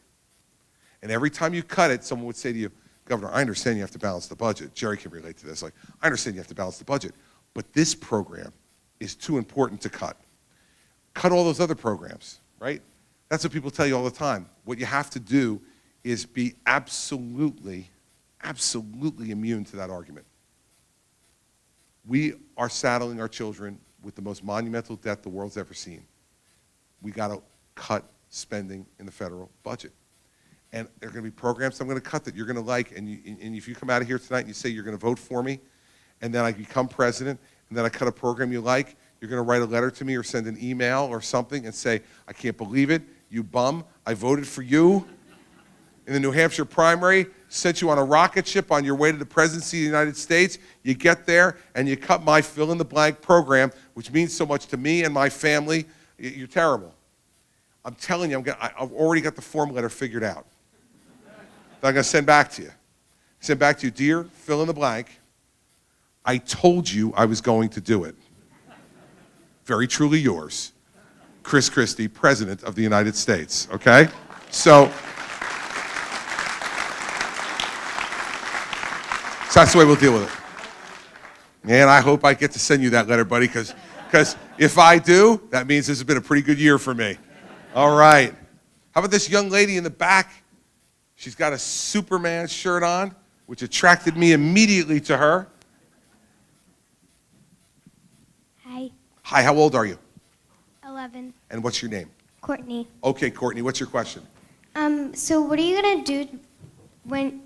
And every time you cut it, someone would say to you, Governor, I understand you have to balance the budget. Jerry can relate to this. Like, I understand you have to balance the budget, but this program is too important to cut. Cut all those other programs, right? That's what people tell you all the time. What you have to do is be absolutely immune to that argument. We are saddling our children with the most monumental debt the world's ever seen. We got to cut spending in the federal budget. And there are going to be programs I'm going to cut that you're going to like, and if you come out of here tonight and you say you're going to vote for me, and then I become president, and then I cut a program you like, you're going to write a letter to me or send an email or something and say, I can't believe it, you bum, I voted for you in the New Hampshire primary, sent you on a rocket ship on your way to the presidency of the United States. You get there and you cut my fill-in-the-blank program, which means so much to me and my family. You're terrible. I'm telling you, I've already got the form letter figured out that I'm going to send back to you. Send back to you, dear fill-in-the-blank, I told you I was going to do it. Very truly yours, Chris Christie, President of the United States, okay? So that's the way we'll deal with it. And I hope I get to send you that letter, buddy, because if I do, that means this has been a pretty good year for me. All right. How about this young lady in the back? She's got a Superman shirt on, which attracted me immediately to her. Hi, Hi, how old are you? 11. And what's your name? Courtney. Okay, Courtney, what's your question? So what are you gonna do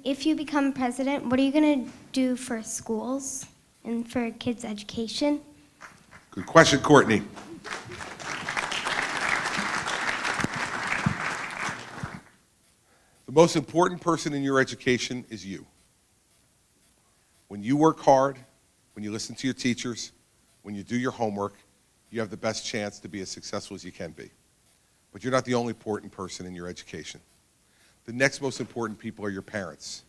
if you become president? What are you gonna do for schools and for kids' education? Good question, Courtney. The most important person in your education is you. When you work hard, when you listen to your teachers, when you do your homework, you have the best chance to be as successful as you can be. But you're not the only important person in your education. The next most important people are your parents.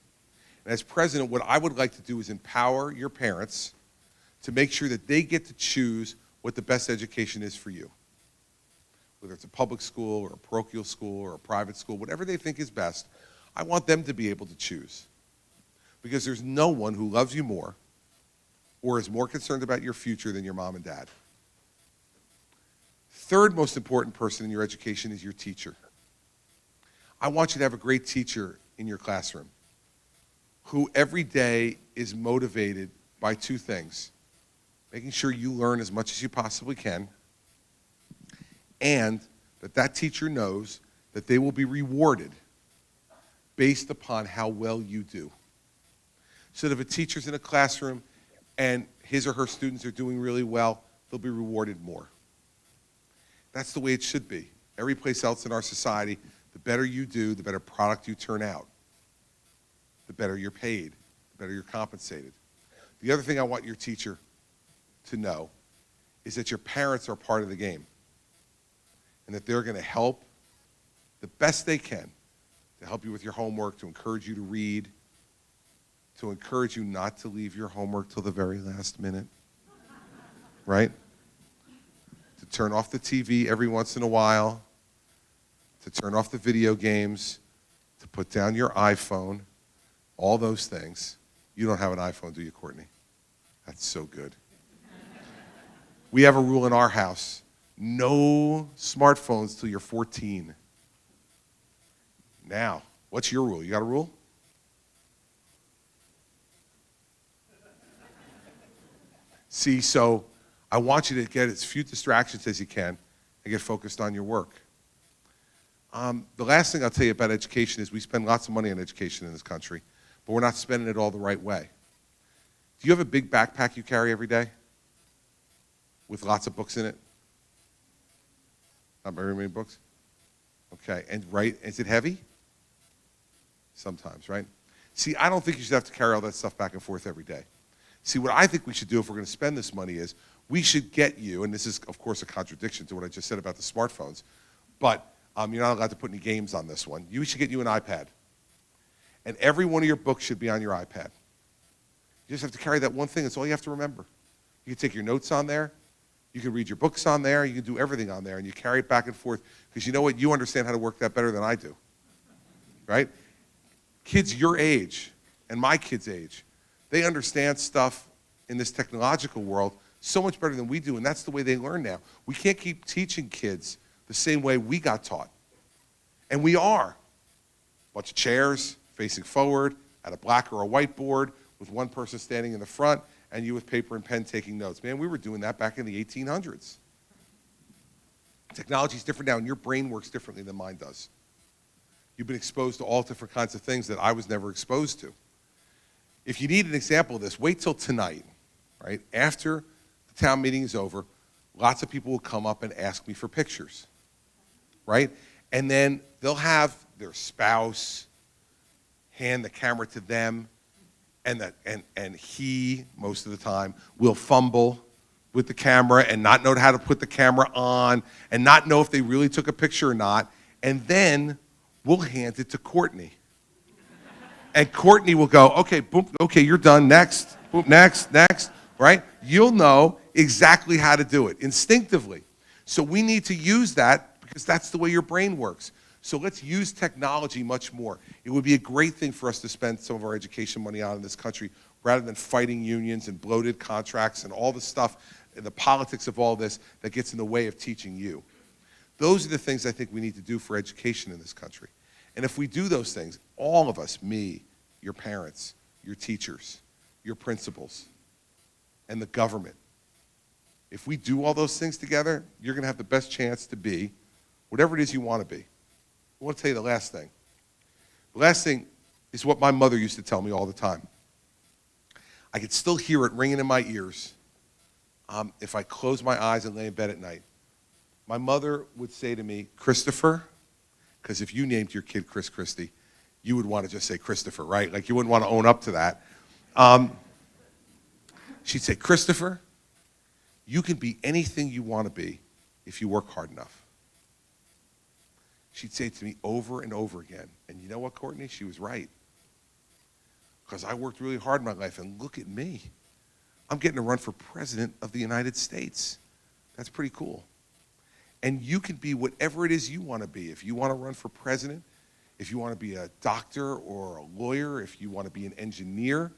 And as president, what I would like to do is empower your parents to make sure that they get to choose what the best education is for you. Whether it's a public school or a parochial school or a private school, whatever they think is best, I want them to be able to choose. Because there's no one who loves you more or is more concerned about your future than your mom and dad. Third most important person in your education is your teacher. I want you to have a great teacher in your classroom who every day is motivated by two things: making sure you learn as much as you possibly can, and that teacher knows that they will be rewarded based upon how well you do. So that if a teacher's in a classroom and his or her students are doing really well, they'll be rewarded more. That's the way it should be. Every place else in our society, the better you do, the better product you turn out. The better you're paid, the better you're compensated. The other thing I want your teacher to know is that your parents are part of the game and that they're going to help the best they can to help you with your homework, to encourage you to read, to encourage you not to leave your homework till the very last minute, right? To turn off the TV every once in a while, to turn off the video games, to put down your iPhone, all those things. You don't have an iPhone, do you, Courtney? That's so good. We have a rule in our house: no smartphones till you're 14. Now, what's your rule? You got a rule? See, so I want you to get as few distractions as you can and get focused on your work. The last thing I'll tell you about education is we spend lots of money on education in this country, but we're not spending it all the right way. Do you have a big backpack you carry every day with lots of books in it? Not very many books? Okay, and is it heavy? Sometimes, right? See, I don't think you should have to carry all that stuff back and forth every day. See, what I think we should do if we're going to spend this money is we should get you, and this is, of course, a contradiction to what I just said about the smartphones, but you're not allowed to put any games on this one. You should get you an iPad. And every one of your books should be on your iPad. You just have to carry that one thing. That's all you have to remember. You can take your notes on there. You can read your books on there. You can do everything on there. And you carry it back and forth. Because you know what? You understand how to work that better than I do. Right? Kids your age and my kids' age, they understand stuff in this technological world so much better than we do. And that's the way they learn now. We can't keep teaching kids the same way we got taught. And we are. A bunch of chairs facing forward at a black or a whiteboard with one person standing in the front and you with paper and pen taking notes. Man, we were doing that back in the 1800s. Technology's different now and your brain works differently than mine does. You've been exposed to all different kinds of things that I was never exposed to. If you need an example of this, wait till tonight, right? After the town meeting is over, lots of people will come up and ask me for pictures, right? And then they'll have their spouse hand the camera to them, and he, most of the time, will fumble with the camera and not know how to put the camera on and not know if they really took a picture or not. And then we'll hand it to Courtney. And Courtney will go, okay, boom, okay, you're done, next, boom, next, right? You'll know exactly how to do it instinctively. So we need to use that because that's the way your brain works. So let's use technology much more. It would be a great thing for us to spend some of our education money on in this country rather than fighting unions and bloated contracts and all the stuff, and the politics of all this that gets in the way of teaching you. Those are the things I think we need to do for education in this country. And if we do those things, all of us, me, your parents, your teachers, your principals, and the government, if we do all those things together, you're going to have the best chance to be whatever it is you want to be. I want to tell you the last thing. The last thing is what my mother used to tell me all the time. I could still hear it ringing in my ears if I close my eyes and lay in bed at night. My mother would say to me, Christopher, because if you named your kid Christie, you would want to just say Christopher, right? Like you wouldn't want to own up to that. She'd say, Christopher, you can be anything you want to be if you work hard enough. She'd say it to me over and over again. And you know what, Courtney? She was right. Because I worked really hard in my life, and look at me. I'm getting to run for president of the United States. That's pretty cool. And you can be whatever it is you want to be. If you want to run for president, if you want to be a doctor or a lawyer, if you want to be an engineer,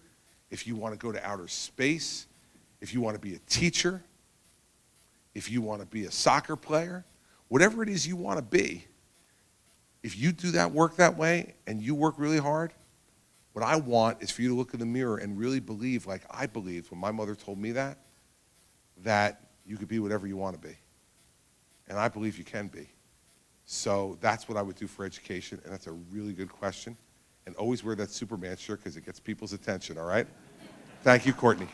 if you want to go to outer space, if you want to be a teacher, if you want to be a soccer player, whatever it is you want to be, if you do that work that way and you work really hard, what I want is for you to look in the mirror and really believe, like I believed when my mother told me that you could be whatever you want to be. And I believe you can be. So that's what I would do for education, and that's a really good question. And always wear that Superman shirt because it gets people's attention, all right? Thank you, Courtney.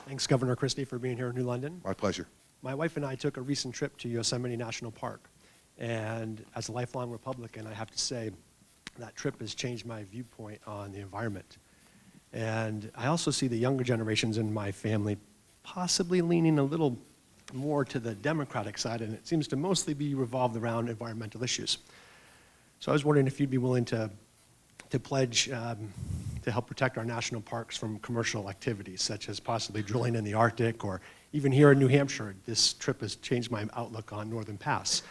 Thanks, Governor Christie, for being here in New London. My pleasure. My wife and I took a recent trip to Yosemite National Park. And as a lifelong Republican, I have to say that trip has changed my viewpoint on the environment. And I also see the younger generations in my family possibly leaning a little more to the Democratic side, and it seems to mostly be revolved around environmental issues. So I was wondering if you'd be willing to pledge to help protect our national parks from commercial activities, such as possibly drilling in the Arctic, or even here in New Hampshire. This trip has changed my outlook on Northern Pass,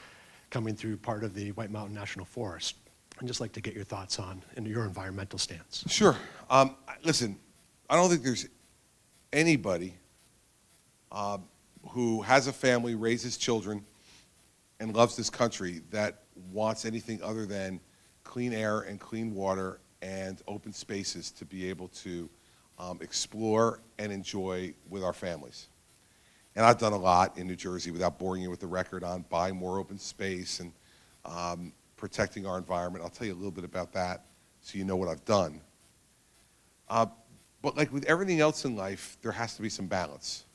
coming through part of the White Mountain National Forest. I'd just like to get your thoughts on your environmental stance. Sure. Listen, I don't think there's anybody who has a family, raises children, and loves this country that wants anything other than clean air and clean water and open spaces to be able to explore and enjoy with our families. And I've done a lot in New Jersey, without boring you with the record, on buying more open space and protecting our environment. I'll tell you a little bit about that so you know what I've done. But like with everything else in life, there has to be some balance,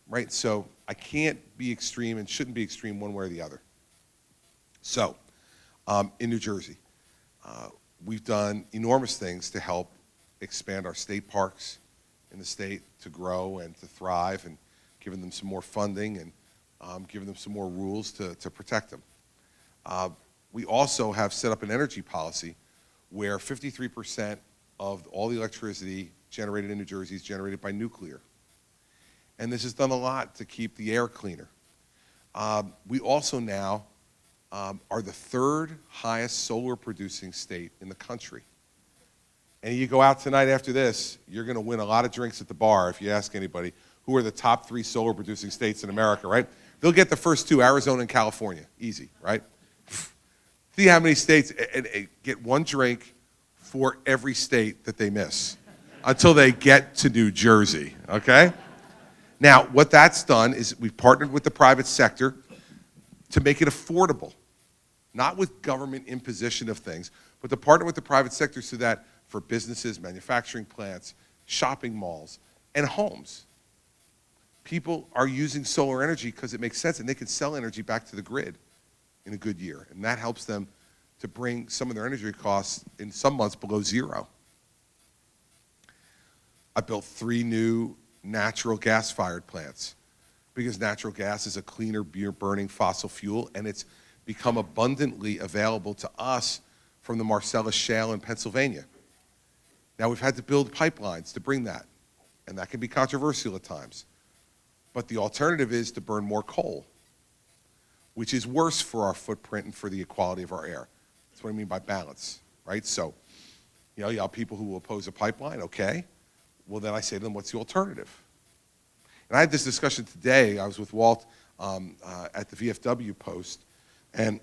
right? So I can't be extreme and shouldn't be extreme one way or the other. So in New Jersey. We've done enormous things to help expand our state parks in the state to grow and to thrive, and giving them some more funding and giving them some more rules to protect them. We also have set up an energy policy where 53% of all the electricity generated in New Jersey is generated by nuclear. And this has done a lot to keep the air cleaner. We also now are the third highest solar producing state in the country. And you go out tonight after this, you're going to win a lot of drinks at the bar if you ask anybody who are the top 3 solar producing states in America, right? They'll get the first 2, Arizona and California. Easy, right? See how many states, and get 1 drink for every state that they miss until they get to New Jersey, okay? Now, what that's done is we've partnered with the private sector to make it affordable, not with government imposition of things, but to partner with the private sector so that for businesses, manufacturing plants, shopping malls, and homes, people are using solar energy because it makes sense and they can sell energy back to the grid in a good year. And that helps them to bring some of their energy costs in some months below 0. I built 3 new natural gas-fired plants because natural gas is a cleaner burning fossil fuel, and it's become abundantly available to us from the Marcellus Shale in Pennsylvania. Now, we've had to build pipelines to bring that, and that can be controversial at times. But the alternative is to burn more coal, which is worse for our footprint and for the quality of our air. That's what I mean by balance, right? So, you have people who will oppose a pipeline, okay. Well, then I say to them, what's the alternative? And I had this discussion today. I was with Walt at the VFW post, and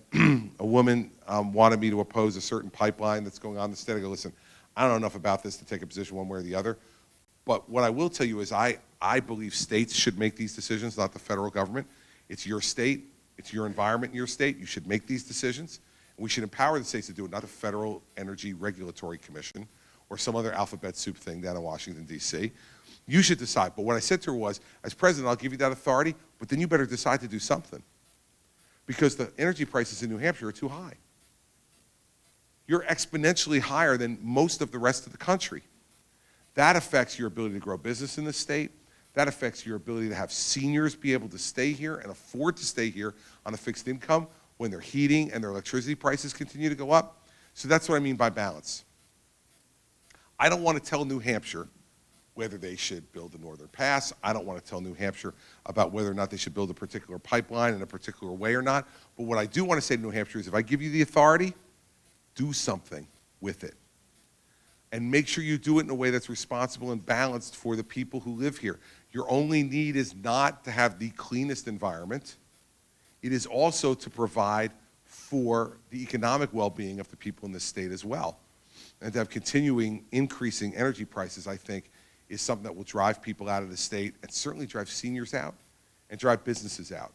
a woman wanted me to oppose a certain pipeline that's going on in the state. I go, listen, I don't know enough about this to take a position one way or the other. But what I will tell you is I believe states should make these decisions, not the federal government. It's your state. It's your environment in your state. You should make these decisions. And we should empower the states to do it, not the Federal Energy Regulatory Commission or some other alphabet soup thing down in Washington, D.C. You should decide. But what I said to her was, as president, I'll give you that authority, but then you better decide to do something. Because the energy prices in New Hampshire are too high. You're exponentially higher than most of the rest of the country. That affects your ability to grow business in the state. That affects your ability to have seniors be able to stay here and afford to stay here on a fixed income when their heating and their electricity prices continue to go up. So that's what I mean by balance. I don't want to tell New Hampshire whether they should build the Northern Pass. I don't want to tell New Hampshire about whether or not they should build a particular pipeline in a particular way or not. But what I do want to say to New Hampshire is if I give you the authority, do something with it. And make sure you do it in a way that's responsible and balanced for the people who live here. Your only need is not to have the cleanest environment. It is also to provide for the economic well-being of the people in this state as well. And to have continuing increasing energy prices, I think, is something that will drive people out of the state and certainly drive seniors out and drive businesses out.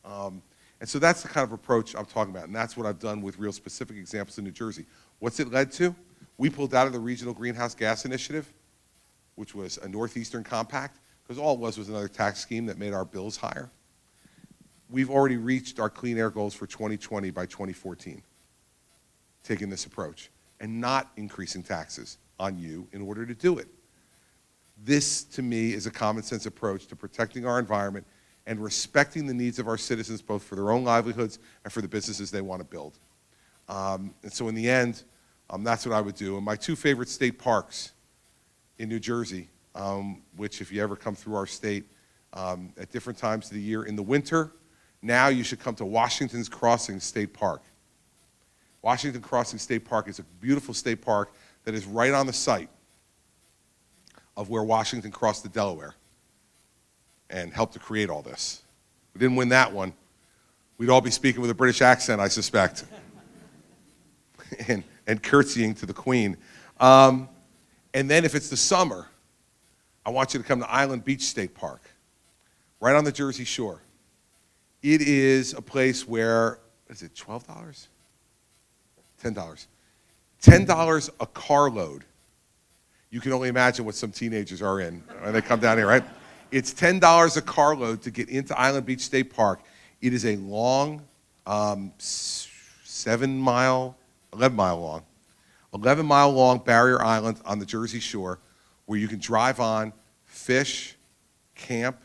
And so that's the kind of approach I'm talking about, and that's what I've done with real specific examples in New Jersey. What's it led to? We pulled out of the Regional Greenhouse Gas Initiative, which was a Northeastern compact, because all it was another tax scheme that made our bills higher. We've already reached our clean air goals for 2020 by 2014, taking this approach, and not increasing taxes on you in order to do it. This, to me, is a common sense approach to protecting our environment and respecting the needs of our citizens, both for their own livelihoods and for the businesses they want to build. And so in the end, that's what I would do. And my 2 favorite state parks in New Jersey, which if you ever come through our state at different times of the year, in the winter, now you should come to Washington's Crossing State Park. Washington Crossing State Park is a beautiful state park that is right on the site of where Washington crossed the Delaware and helped to create all this. We didn't win that one. We'd all be speaking with a British accent, I suspect, and curtsying to the Queen. And then if it's the summer, I want you to come to Island Beach State Park, right on the Jersey Shore. It is a place where, is it $12? $10. $10 a carload. You can only imagine what some teenagers are in when they come down here, right? It's $10 a carload to get into Island Beach State Park. It is a long, 11 mile long, 11-mile long barrier island on the Jersey Shore where you can drive on, fish, camp,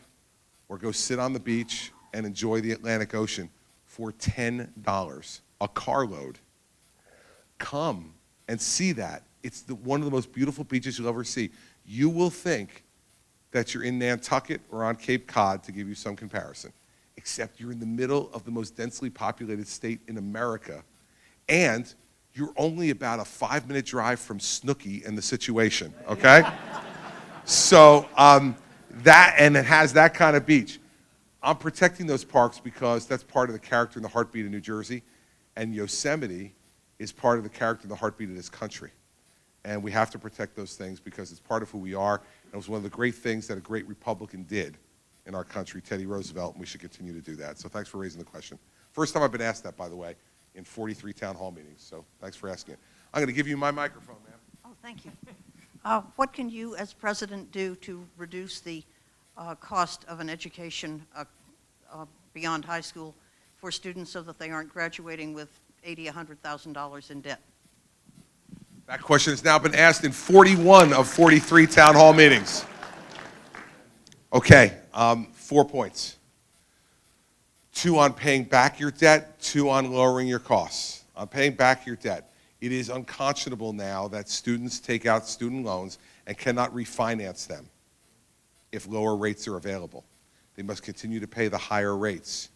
or go sit on the beach and enjoy the Atlantic Ocean for $10 a carload. Come and see that. It's one of the most beautiful beaches you'll ever see. You will think that you're in Nantucket or on Cape Cod, to give you some comparison, except you're in the middle of the most densely populated state in America, and you're only about a 5-minute drive from Snooki and the Situation, okay? So and it has that kind of beach. I'm protecting those parks because that's part of the character and the heartbeat of New Jersey, and Yosemite is part of the character and the heartbeat of this country. And we have to protect those things because it's part of who we are, and it was one of the great things that a great Republican did in our country, Teddy Roosevelt, and we should continue to do that. So thanks for raising the question. First time I've been asked that, by the way, in 43 town hall meetings, so thanks for asking it. I'm going to give you my microphone, ma'am. Oh, thank you. What can you, as president, do to reduce the cost of an education beyond high school for students so that they aren't graduating with $80,000, $100,000 in debt? That question has now been asked in 41 of 43 town hall meetings. Okay, 4 points. 2 on paying back your debt, 2 on lowering your costs. On paying back your debt, it is unconscionable now that students take out student loans and cannot refinance them if lower rates are available. They must continue to pay the higher rates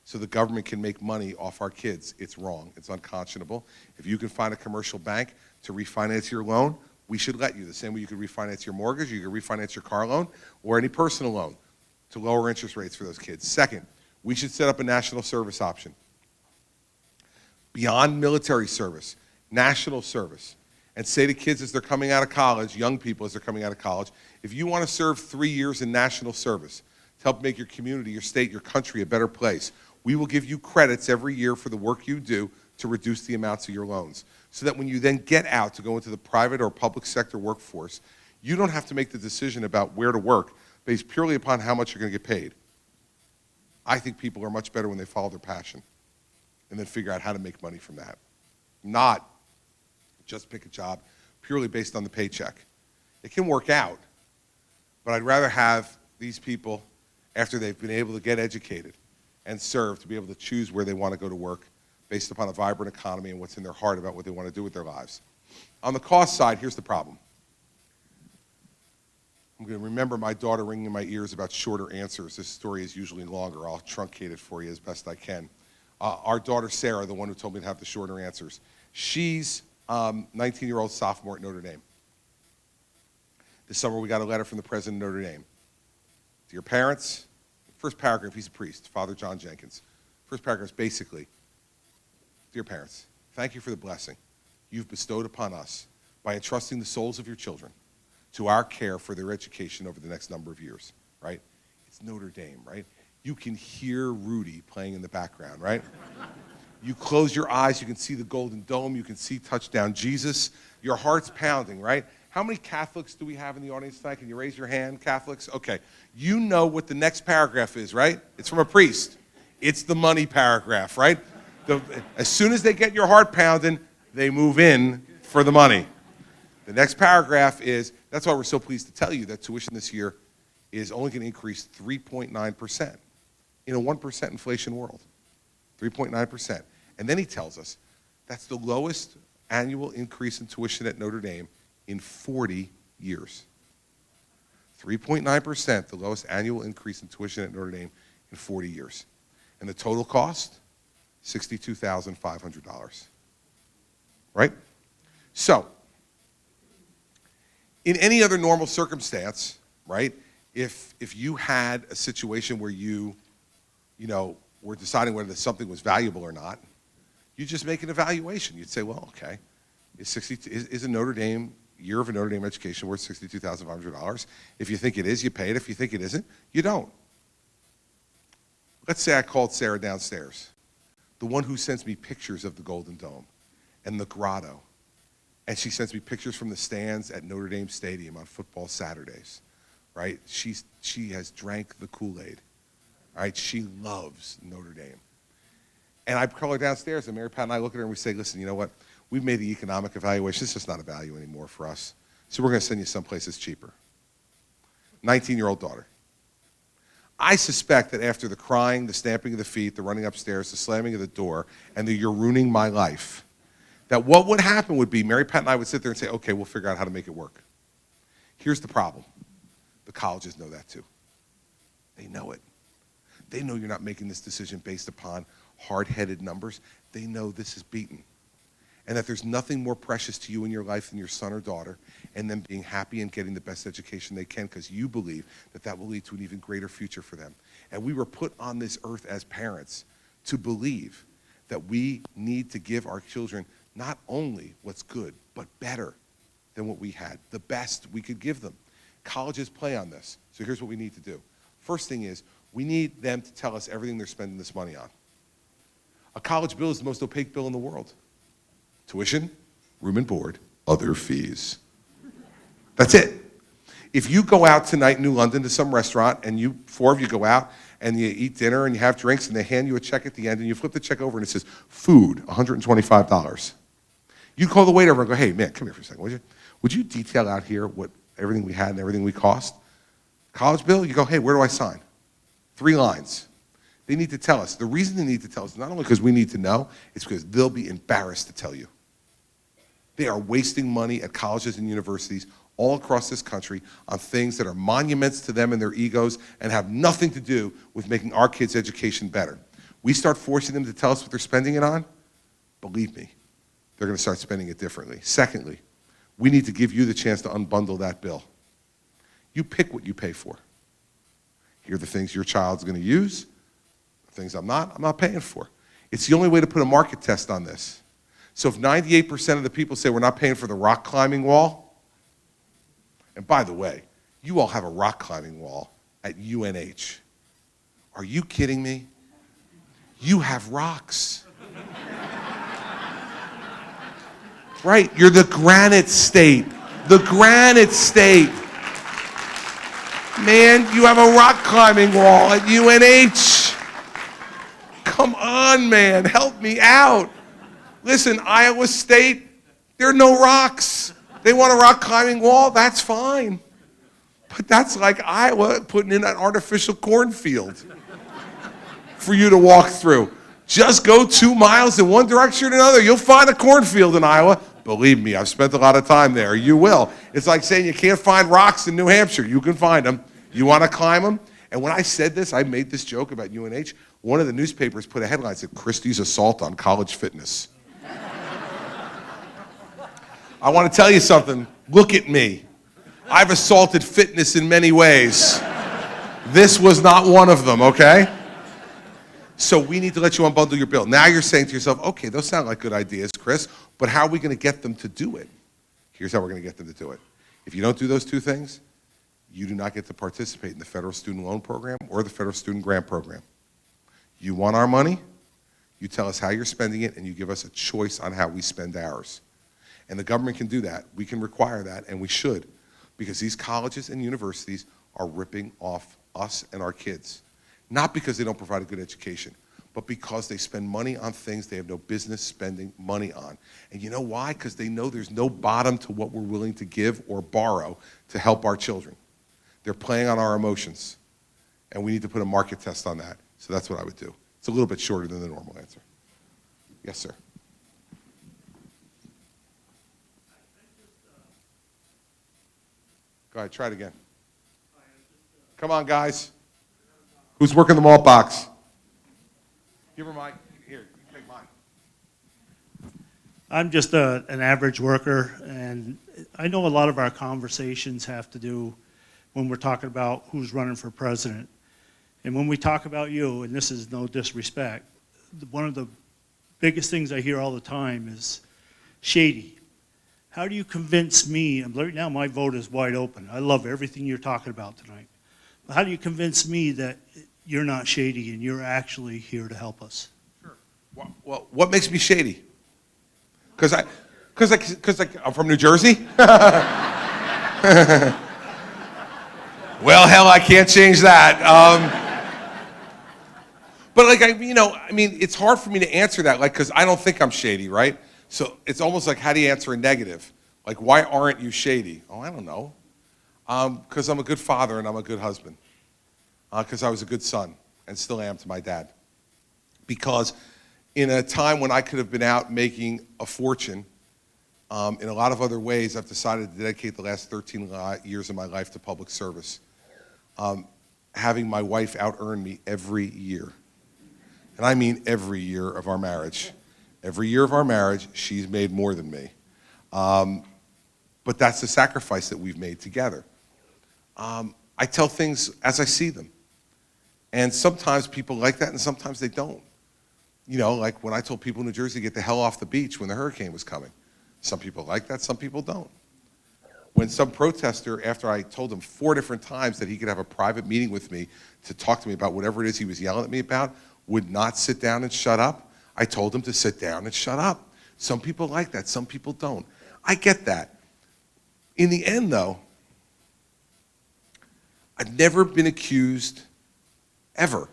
so the government can make money off our kids. It's wrong. It's unconscionable. If you can find a commercial bank to refinance your loan, we should let you. The same way you could refinance your mortgage, you could refinance your car loan, or any personal loan to lower interest rates for those kids. Second, we should set up a national service option. Beyond military service, national service, and say to kids as they're coming out of college, young people as they're coming out of college, if you want to serve 3 years in national service to help make your community, your state, your country a better place, we will give you credits every year for the work you do to reduce the amounts of your loans. So that when you then get out to go into the private or public sector workforce, you don't have to make the decision about where to work based purely upon how much you're going to get paid. I think people are much better when they follow their passion and then figure out how to make money from that. Not just pick a job purely based on the paycheck. It can work out, but I'd rather have these people, after they've been able to get educated and serve, to be able to choose where they want to go to work based upon a vibrant economy and what's in their heart about what they want to do with their lives. On the cost side, here's the problem. I'm going to remember my daughter ringing in my ears about shorter answers. This story is usually longer. I'll truncate it for you as best I can. Our daughter, Sarah, the one who told me to have the shorter answers, she's 19-year-old sophomore at Notre Dame. This summer, we got a letter from the president of Notre Dame. Dear parents, first paragraph, he's a priest, Father John Jenkins. First paragraph is basically, dear parents, thank you for the blessing you've bestowed upon us by entrusting the souls of your children to our care for their education over the next number of years, right? It's Notre Dame, right? You can hear Rudy playing in the background, right? You close your eyes, you can see the Golden Dome, you can see Touchdown Jesus, your heart's pounding, right? How many Catholics do we have in the audience tonight? Can you raise your hand, Catholics? Okay. You know what the next paragraph is, right? It's from a priest. It's the money paragraph, right? As soon as they get your heart pounding, they move in for the money. The next paragraph is, that's why we're so pleased to tell you that tuition this year is only going to increase 3.9% in a 1% inflation world. 3.9%. And then he tells us that's the lowest annual increase in tuition at Notre Dame in 40 years. 3.9%, the lowest annual increase in tuition at Notre Dame in 40 years. And the total cost, $62,500. Right? So, in any other normal circumstance, right, if you had a situation where you were deciding whether something was valuable or not, you just make an evaluation. You'd say, well, okay, is a Notre Dame year of a Notre Dame education worth $62,500? If you think it is, you pay it. If you think it isn't, you don't. Let's say I called Sarah downstairs, the one who sends me pictures of the Golden Dome and the grotto, and she sends me pictures from the stands at Notre Dame Stadium on football Saturdays, right? She has drank the Kool-Aid, right? She loves Notre Dame. And I call her downstairs, and Mary Pat and I look at her and we say, listen, you know what? We've made the economic evaluation. It's just not a value anymore for us. So we're going to send you someplace that's cheaper. 19-year-old daughter. I suspect that after the crying, the stamping of the feet, the running upstairs, the slamming of the door, and the "you're ruining my life," that what would happen would be Mary Pat and I would sit there and say, okay, we'll figure out how to make it work. Here's the problem. The colleges know that too. They know it. They know you're not making this decision based upon hard-headed numbers. They know this is beaten. And that there's nothing more precious to you in your life than your son or daughter and them being happy and getting the best education they can because you believe that that will lead to an even greater future for them. And we were put on this earth as parents to believe that we need to give our children not only what's good, but better than what we had, the best we could give them. Colleges play on this. So here's what we need to do. First thing is, we need them to tell us everything they're spending this money on. A college bill is the most opaque bill in the world. Tuition, room and board, other fees. That's it. If you go out tonight in New London to some restaurant and four of you go out and you eat dinner and you have drinks and they hand you a check at the end and you flip the check over and it says, food, $125. You call the waiter over and go, hey, man, come here for a second, would you? Would you detail out here what everything we had and everything we cost? College bill, you go, hey, where do I sign? 3 lines. They need to tell us. The reason they need to tell us is not only because we need to know, it's because they'll be embarrassed to tell you. They are wasting money at colleges and universities all across this country on things that are monuments to them and their egos and have nothing to do with making our kids' education better. We start forcing them to tell us what they're spending it on, believe me, they're going to start spending it differently. Secondly, we need to give you the chance to unbundle that bill. You pick what you pay for. Here are the things your child's going to use, the things I'm not paying for. It's the only way to put a market test on this. So if 98% of the people say we're not paying for the rock climbing wall, and by the way, you all have a rock climbing wall at UNH. Are you kidding me? You have rocks. Right, you're the granite state. The granite state. Man, you have a rock climbing wall at UNH. Come on, man, help me out. Listen, Iowa State, there are no rocks. They want a rock climbing wall, that's fine. But that's like Iowa putting in an artificial cornfield for you to walk through. Just go 2 miles in one direction or another. You'll find a cornfield in Iowa. Believe me, I've spent a lot of time there. You will. It's like saying you can't find rocks in New Hampshire. You can find them. You want to climb them? And when I said this, I made this joke about UNH. One of the newspapers put a headline that said, Christie's assault on college fitness. I want to tell you something. Look at me. I've assaulted fitness in many ways. This was not one of them, okay? So we need to let you unbundle your bill. Now you're saying to yourself, okay, those sound like good ideas, Chris, but how are we going to get them to do it? Here's how we're going to get them to do it. If you don't do those 2 things, you do not get to participate in the federal student loan program or the federal student grant program. You want our money, you tell us how you're spending it, and you give us a choice on how we spend ours. And the government can do that. We can require that, and we should, because these colleges and universities are ripping off us and our kids. Not because they don't provide a good education, but because they spend money on things they have no business spending money on. And you know why? Because they know there's no bottom to what we're willing to give or borrow to help our children. They're playing on our emotions, and we need to put a market test on that. So that's what I would do. It's a little bit shorter than the normal answer. Yes, sir. Go ahead, try it again. Come on, guys. Who's working the malt box? Give her mine. Here, you take mine. I'm just an average worker, and I know a lot of our conversations have to do when we're talking about who's running for president. And when we talk about you, and this is no disrespect, one of the biggest things I hear all the time is shady. How do you convince me, and right now my vote is wide open. I love everything you're talking about tonight. But how do you convince me that you're not shady and you're actually here to help us? Sure. Well, what makes me shady? Because I'm from New Jersey? Well, hell, I can't change that. But like, I mean, it's hard for me to answer that, like, because I don't think I'm shady, right? So it's almost like, how do you answer a negative? Like, why aren't you shady? Oh, I don't know. Because I'm a good father and I'm a good husband. Because I was a good son and still am to my dad. Because in a time when I could have been out making a fortune, in a lot of other ways, I've decided to dedicate the last 13 years of my life to public service. Having my wife out-earn me every year. And I mean every year of our marriage. Every year of our marriage, she's made more than me. But that's the sacrifice that we've made together. I tell things as I see them. And sometimes people like that and sometimes they don't. You know, like when I told people in New Jersey to get the hell off the beach when the hurricane was coming. Some people like that, some people don't. When some protester, after I told him 4 different times that he could have a private meeting with me to talk to me about whatever it is he was yelling at me about, would not sit down and shut up, I told him to sit down and shut up. Some people like that, some people don't. I get that. In the end, though, I've never been accused, ever,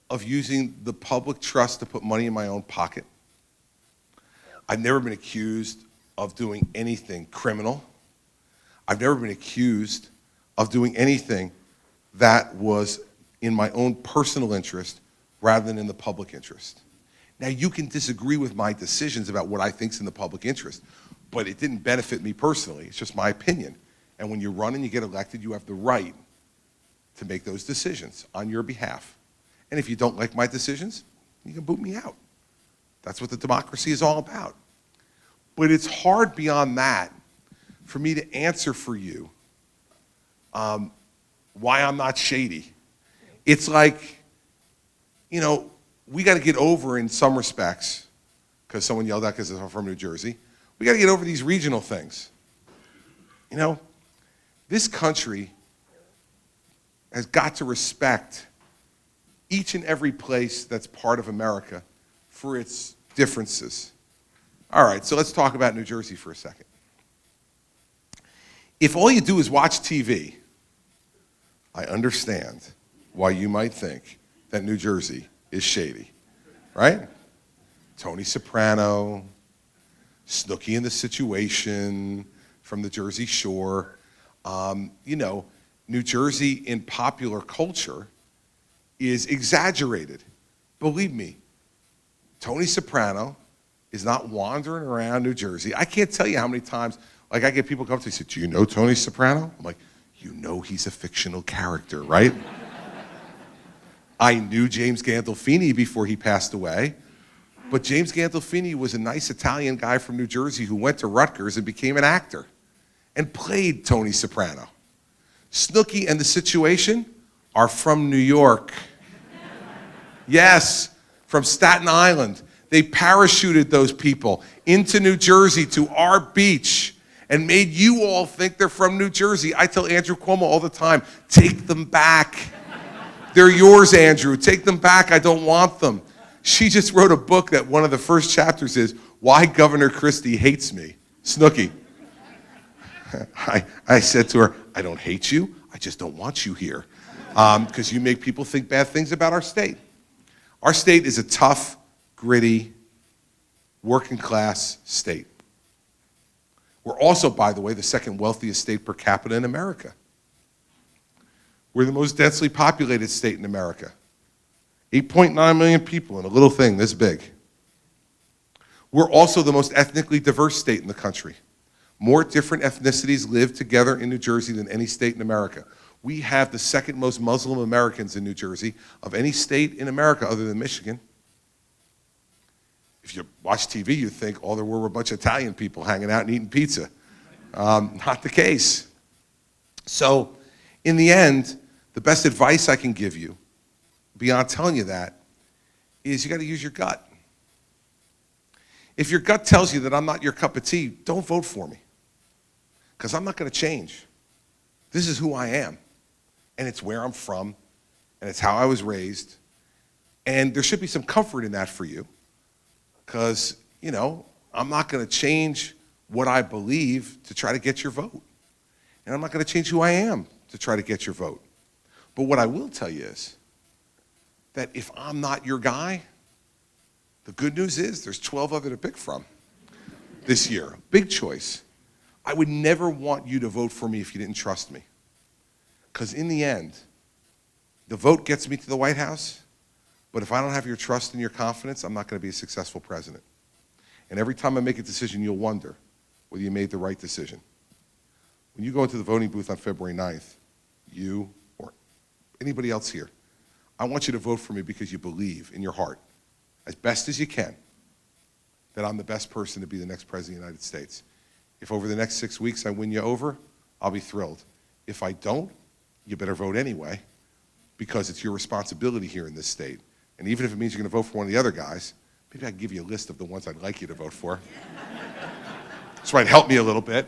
of using the public trust to put money in my own pocket. I've never been accused of doing anything criminal. I've never been accused of doing anything that was in my own personal interest rather than in the public interest. Now, you can disagree with my decisions about what I think's in the public interest, but it didn't benefit me personally. It's just my opinion. And when you run and you get elected, you have the right to make those decisions on your behalf. And if you don't like my decisions, you can boot me out. That's what the democracy is all about. But it's hard beyond that for me to answer for you why I'm not shady. It's like, you know, we got to get over in some respects, because someone yelled out because I'm from New Jersey, we got to get over these regional things. You know, this country has got to respect each and every place that's part of America for its differences. All right, so let's talk about New Jersey for a second. If all you do is watch TV, I understand why you might think that New Jersey is shady, right? Tony Soprano, Snooki and the Situation from the Jersey Shore. You know, New Jersey in popular culture is exaggerated. Believe me, Tony Soprano is not wandering around New Jersey. I can't tell you how many times, like I get people come to me and say, do you know Tony Soprano? I'm like, you know he's a fictional character, right? I knew James Gandolfini before he passed away, but James Gandolfini was a nice Italian guy from New Jersey who went to Rutgers and became an actor and played Tony Soprano. Snooki and the Situation are from New York. Yes, from Staten Island. They parachuted those people into New Jersey to our beach and made you all think they're from New Jersey. I tell Andrew Cuomo all the time, take them back. They're yours, Andrew. Take them back. I don't want them. She just wrote a book that one of the first chapters is Why Governor Christie Hates Me. Snooki. I said to her, I don't hate you. I just don't want you here because you make people think bad things about our state. Our state is a tough, gritty, working class state. We're also, by the way, the second wealthiest state per capita in America. We're the most densely populated state in America. 8.9 million people in a little thing this big. We're also the most ethnically diverse state in the country. More different ethnicities live together in New Jersey than any state in America. We have the second most Muslim Americans in New Jersey of any state in America other than Michigan. If you watch TV, you'd think all there were a bunch of Italian people hanging out and eating pizza. Not the case. So, in the end, the best advice I can give you, beyond telling you that, is you got to use your gut. If your gut tells you that I'm not your cup of tea, don't vote for me. Because I'm not going to change. This is who I am. And it's where I'm from. And it's how I was raised. And there should be some comfort in that for you. Because, you know, I'm not going to change what I believe to try to get your vote. And I'm not going to change who I am to try to get your vote. But what I will tell you is, that if I'm not your guy, the good news is there's 12 other to pick from this year. Big choice. I would never want you to vote for me if you didn't trust me. Because in the end, the vote gets me to the White House, but if I don't have your trust and your confidence, I'm not going to be a successful president. And every time I make a decision, you'll wonder whether you made the right decision. When you go into the voting booth on February 9th, you or anybody else here, I want you to vote for me because you believe in your heart, as best as you can, that I'm the best person to be the next president of the United States. If over the next 6 weeks I win you over, I'll be thrilled. If I don't, you better vote anyway, because it's your responsibility here in this state. And even if it means you're going to vote for one of the other guys, maybe I can give you a list of the ones I'd like you to vote for. This might help me a little bit.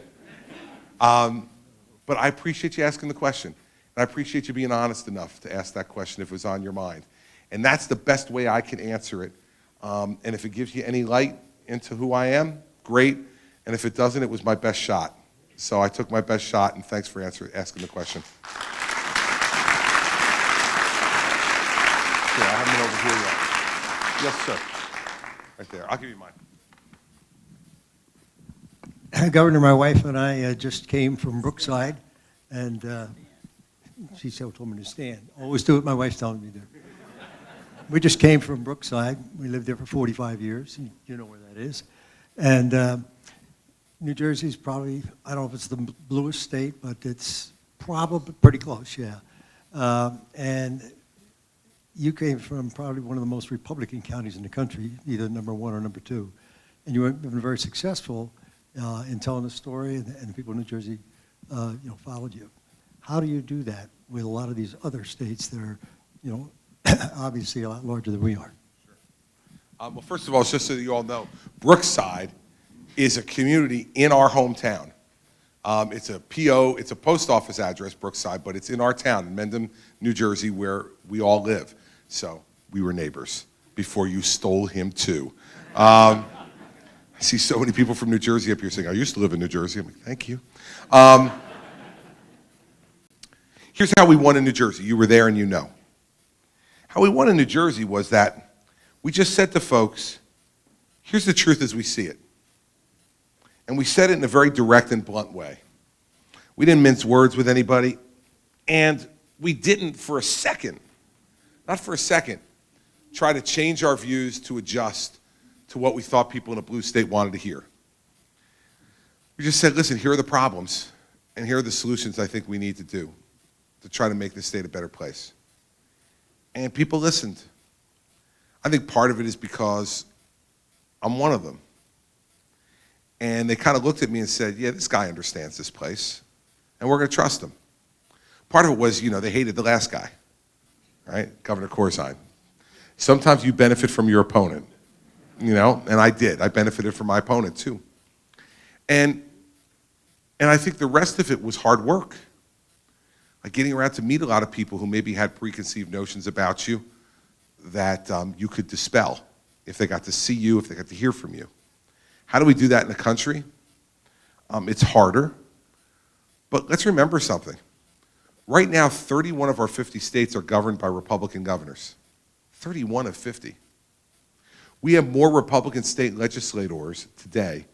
But I appreciate you asking the question. And I appreciate you being honest enough to ask that question if it was on your mind. And that's the best way I can answer it. And if it gives you any light into who I am, great. And if it doesn't, it was my best shot. So I took my best shot, and thanks for asking the question. Yeah, I haven't been over here yet. Yes, sir. Right there. I'll give you mine. Governor, my wife and I just came from Brookside, and she told me to stand. Always do what my wife's telling me to do. We just came from Brookside. We lived there for 45 years. You know where that is. And New Jersey's probably, I don't know if it's the bluest state, but it's probably pretty close, yeah. And you came from probably one of the most Republican counties in the country, either number 1 or number 2. And you have been very successful in telling the story, and the people in New Jersey followed you. How do you do that with a lot of these other states that are, obviously a lot larger than we are? Sure. Well, first of all, just so that you all know, Brookside is a community in our hometown. It's a PO, it's a post office address, Brookside, but it's in our town, in Mendham, New Jersey, where we all live. So we were neighbors before you stole him too. I see so many people from New Jersey up here saying, I used to live in New Jersey. I'm like, thank you. Here's how we won in New Jersey. You were there and you know. How we won in New Jersey was that we just said to folks, here's the truth as we see it. And we said it in a very direct and blunt way. We didn't mince words with anybody, and we didn't for a second, not for a second, try to change our views to adjust to what we thought people in a blue state wanted to hear. We just said, listen, here are the problems, and here are the solutions I think we need to do to try to make this state a better place. And people listened. I think part of it is because I'm one of them. And they kind of looked at me and said, yeah, this guy understands this place, and we're going to trust him. Part of it was, they hated the last guy, right? Governor Corzine. Sometimes you benefit from your opponent, and I did. I benefited from my opponent, too. And I think the rest of it was hard work. Like getting around to meet a lot of people who maybe had preconceived notions about you that you could dispel if they got to see you, if they got to hear from you. How do we do that in the country? It's harder, but let's remember something. Right now, 31 of our 50 states are governed by Republican governors. 31 of 50. We have more Republican state legislators today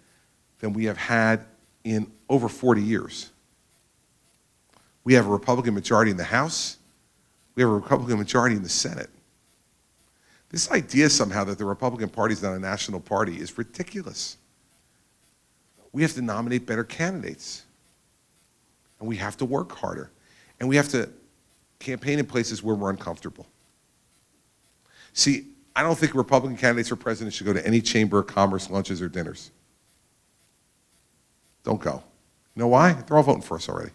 than we have had in over 40 years. We have a Republican majority in the House. We have a Republican majority in the Senate. This idea somehow that the Republican Party is not a national party is ridiculous. We have to nominate better candidates. And we have to work harder. And we have to campaign in places where we're uncomfortable. See, I don't think Republican candidates for president should go to any Chamber of Commerce lunches or dinners. Don't go. You know why? They're all voting for us already.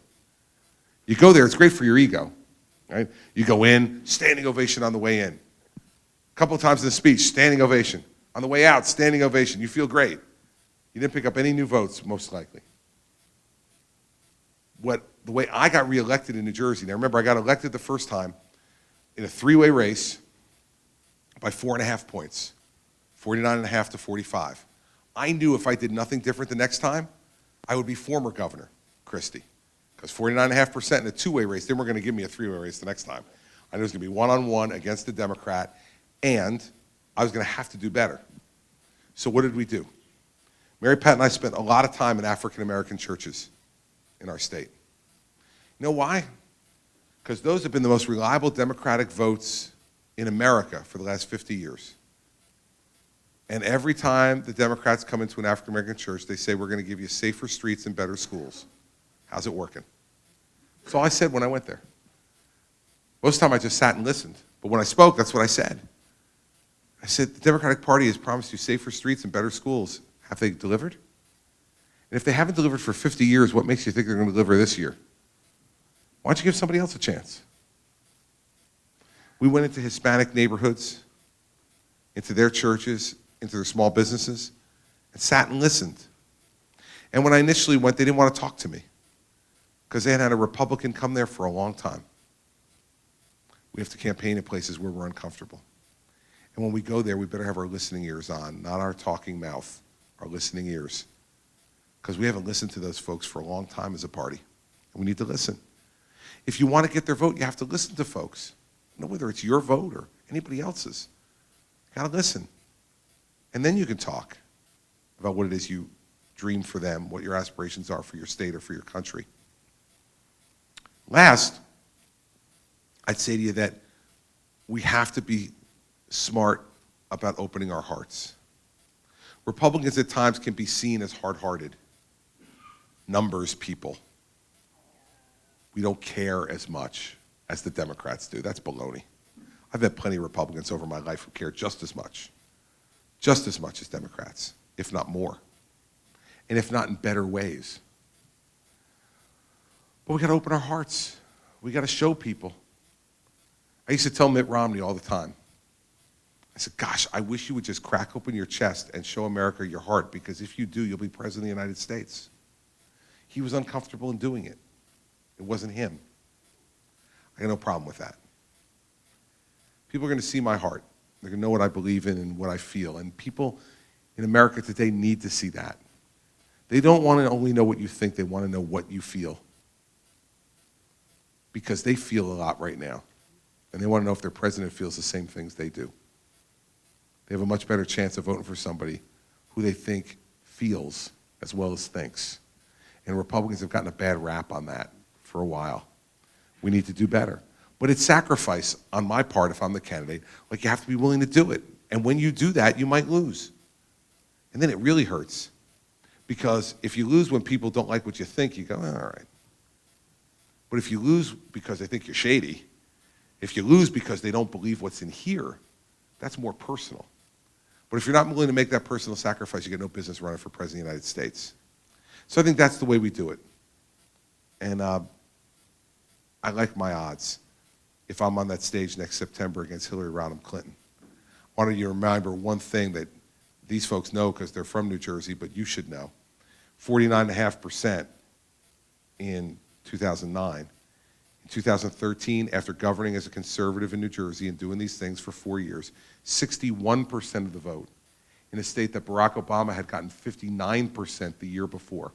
You go there, it's great for your ego, right? You go in, standing ovation on the way in. A couple of times in the speech, standing ovation. On the way out, standing ovation. You feel great. You didn't pick up any new votes, most likely. The way I got reelected in New Jersey, now remember, I got elected the first time in a three-way race by 4.5 points, 49.5 to 45. I knew if I did nothing different the next time, I would be former Governor Christie. Because 49.5% in a two-way race, they weren't going to give me a three-way race the next time. I knew it was going to be one-on-one against the Democrat, and I was going to have to do better. So what did we do? Mary Pat and I spent a lot of time in African-American churches in our state. You know why? Because those have been the most reliable Democratic votes in America for the last 50 years. And every time the Democrats come into an African-American church, they say, we're going to give you safer streets and better schools. How's it working? That's all I said when I went there. Most of the time I just sat and listened. But when I spoke, that's what I said. I said, the Democratic Party has promised you safer streets and better schools. Have they delivered? And if they haven't delivered for 50 years, what makes you think they're going to deliver this year? Why don't you give somebody else a chance? We went into Hispanic neighborhoods, into their churches, into their small businesses, and sat and listened. And when I initially went, they didn't want to talk to me because they had had a Republican come there for a long time. We have to campaign in places where we're uncomfortable. And when we go there, we better have our listening ears on, not our talking mouth, our listening ears. Because we haven't listened to those folks for a long time as a party. And we need to listen. If you want to get their vote, you have to listen to folks. You know, whether it's your vote or anybody else's. You got to listen. And then you can talk about what it is you dream for them, what your aspirations are for your state or for your country. Last, I'd say to you that we have to be smart about opening our hearts. Republicans at times can be seen as hard-hearted, numbers people. We don't care as much as the Democrats do. That's baloney. I've met plenty of Republicans over my life who care just as much as Democrats, if not more, and if not in better ways. But we got to open our hearts. We got to show people. I used to tell Mitt Romney all the time, I said, gosh, I wish you would just crack open your chest and show America your heart, because if you do, you'll be president of the United States. He was uncomfortable in doing it. It wasn't him. I got no problem with that. People are going to see my heart. They're going to know what I believe in and what I feel. And people in America today need to see that. They don't want to only know what you think, they want to know what you feel. Because they feel a lot right now. And they want to know if their president feels the same things they do. They have a much better chance of voting for somebody who they think feels as well as thinks. And Republicans have gotten a bad rap on that for a while. We need to do better. But it's sacrifice on my part if I'm the candidate. Like, you have to be willing to do it. And when you do that, you might lose. And then it really hurts. Because if you lose when people don't like what you think, you go, all right. But if you lose because they think you're shady, if you lose because they don't believe what's in here, that's more personal. But if you're not willing to make that personal sacrifice, you get no business running for president of the United States. So I think that's the way we do it. And I like my odds if I'm on that stage next September against Hillary Rodham Clinton. I wanted you to remember one thing that these folks know because they're from New Jersey, but you should know. 49.5% in 2009. In 2013, after governing as a conservative in New Jersey and doing these things for 4 years, 61% of the vote in a state that Barack Obama had gotten 59% the year before.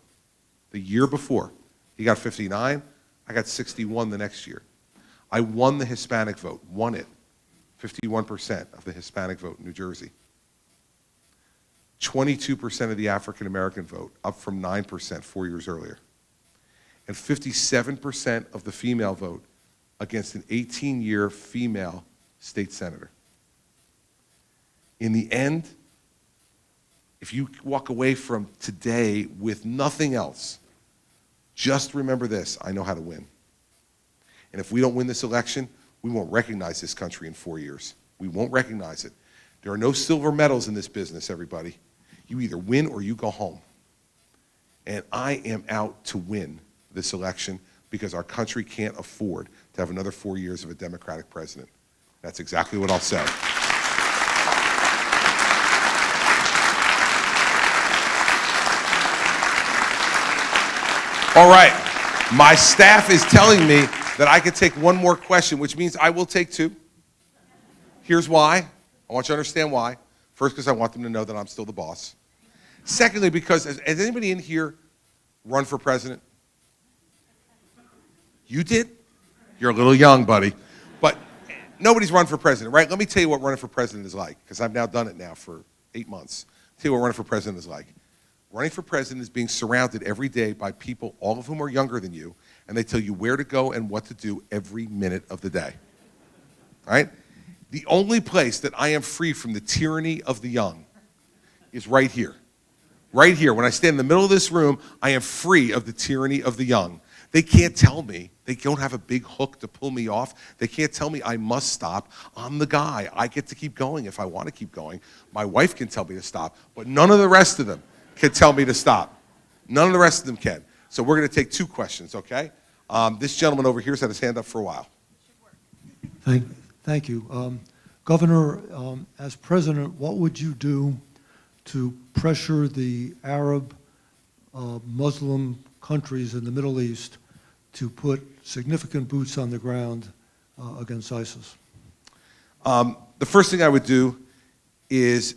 The year before. He got 59, I got 61 the next year. I won the Hispanic vote, won it. 51% of the Hispanic vote in New Jersey. 22% of the African American vote, up from 9% 4 years earlier. And 57% of the female vote against an 18-year female state senator. In the end, if you walk away from today with nothing else, just remember this: I know how to win. And if we don't win this election, we won't recognize this country in 4 years. We won't recognize it. There are no silver medals in this business, everybody. You either win or you go home. And I am out to win this election because our country can't afford to have another 4 years of a Democratic president. That's exactly what I'll say. All right, my staff is telling me that I could take one more question, which means I will take two. Here's why. I want you to understand why. First, because I want them to know that I'm still the boss. Secondly, because has anybody in here run for president? You did? You're a little young, buddy. But nobody's run for president, right? Let me tell you what running for president is like, because I've now done it now for 8 months. I'll tell you what running for president is like. Running for president is being surrounded every day by people, all of whom are younger than you, and they tell you where to go and what to do every minute of the day. All right? The only place that I am free from the tyranny of the young is right here. Right here. When I stand in the middle of this room, I am free of the tyranny of the young. They can't tell me. They don't have a big hook to pull me off. They can't tell me I must stop. I'm the guy. I get to keep going if I want to keep going. My wife can tell me to stop, but none of the rest of them can tell me to stop. None of the rest of them can. So we're going to take 2 questions, okay? This gentleman over here has had his hand up for a while. Thank you. Governor, as president, what would you do to pressure the Arab Muslim countries in the Middle East to put significant boots on the ground against ISIS? The first thing I would do is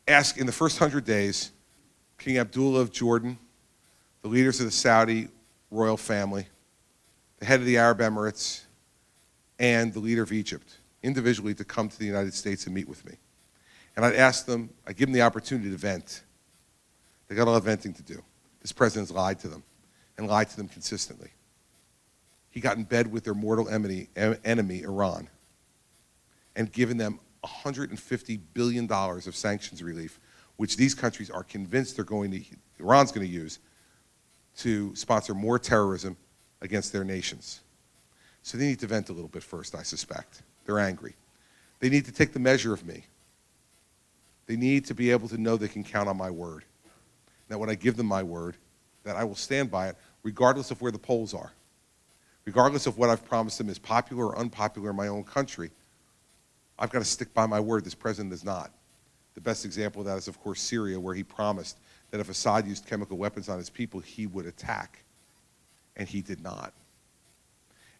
ask in the first 100 days, King Abdullah of Jordan, the leaders of the Saudi royal family, the head of the Arab Emirates, and the leader of Egypt, individually to come to the United States and meet with me. And I'd ask them, I'd give them the opportunity to vent. They got a lot of venting to do. This president's lied to them, and lied to them consistently. He got in bed with their mortal enemy, Iran, and given them $150 billion of sanctions relief, which these countries are convinced Iran's going to use to sponsor more terrorism against their nations. So they need to vent a little bit first, I suspect. They're angry. They need to take the measure of me. They need to be able to know they can count on my word. That when I give them my word, that I will stand by it, regardless of where the polls are. Regardless of what I've promised them is popular or unpopular in my own country, I've got to stick by my word. This president does not. The best example of that is, of course, Syria, where he promised that if Assad used chemical weapons on his people, he would attack. And he did not.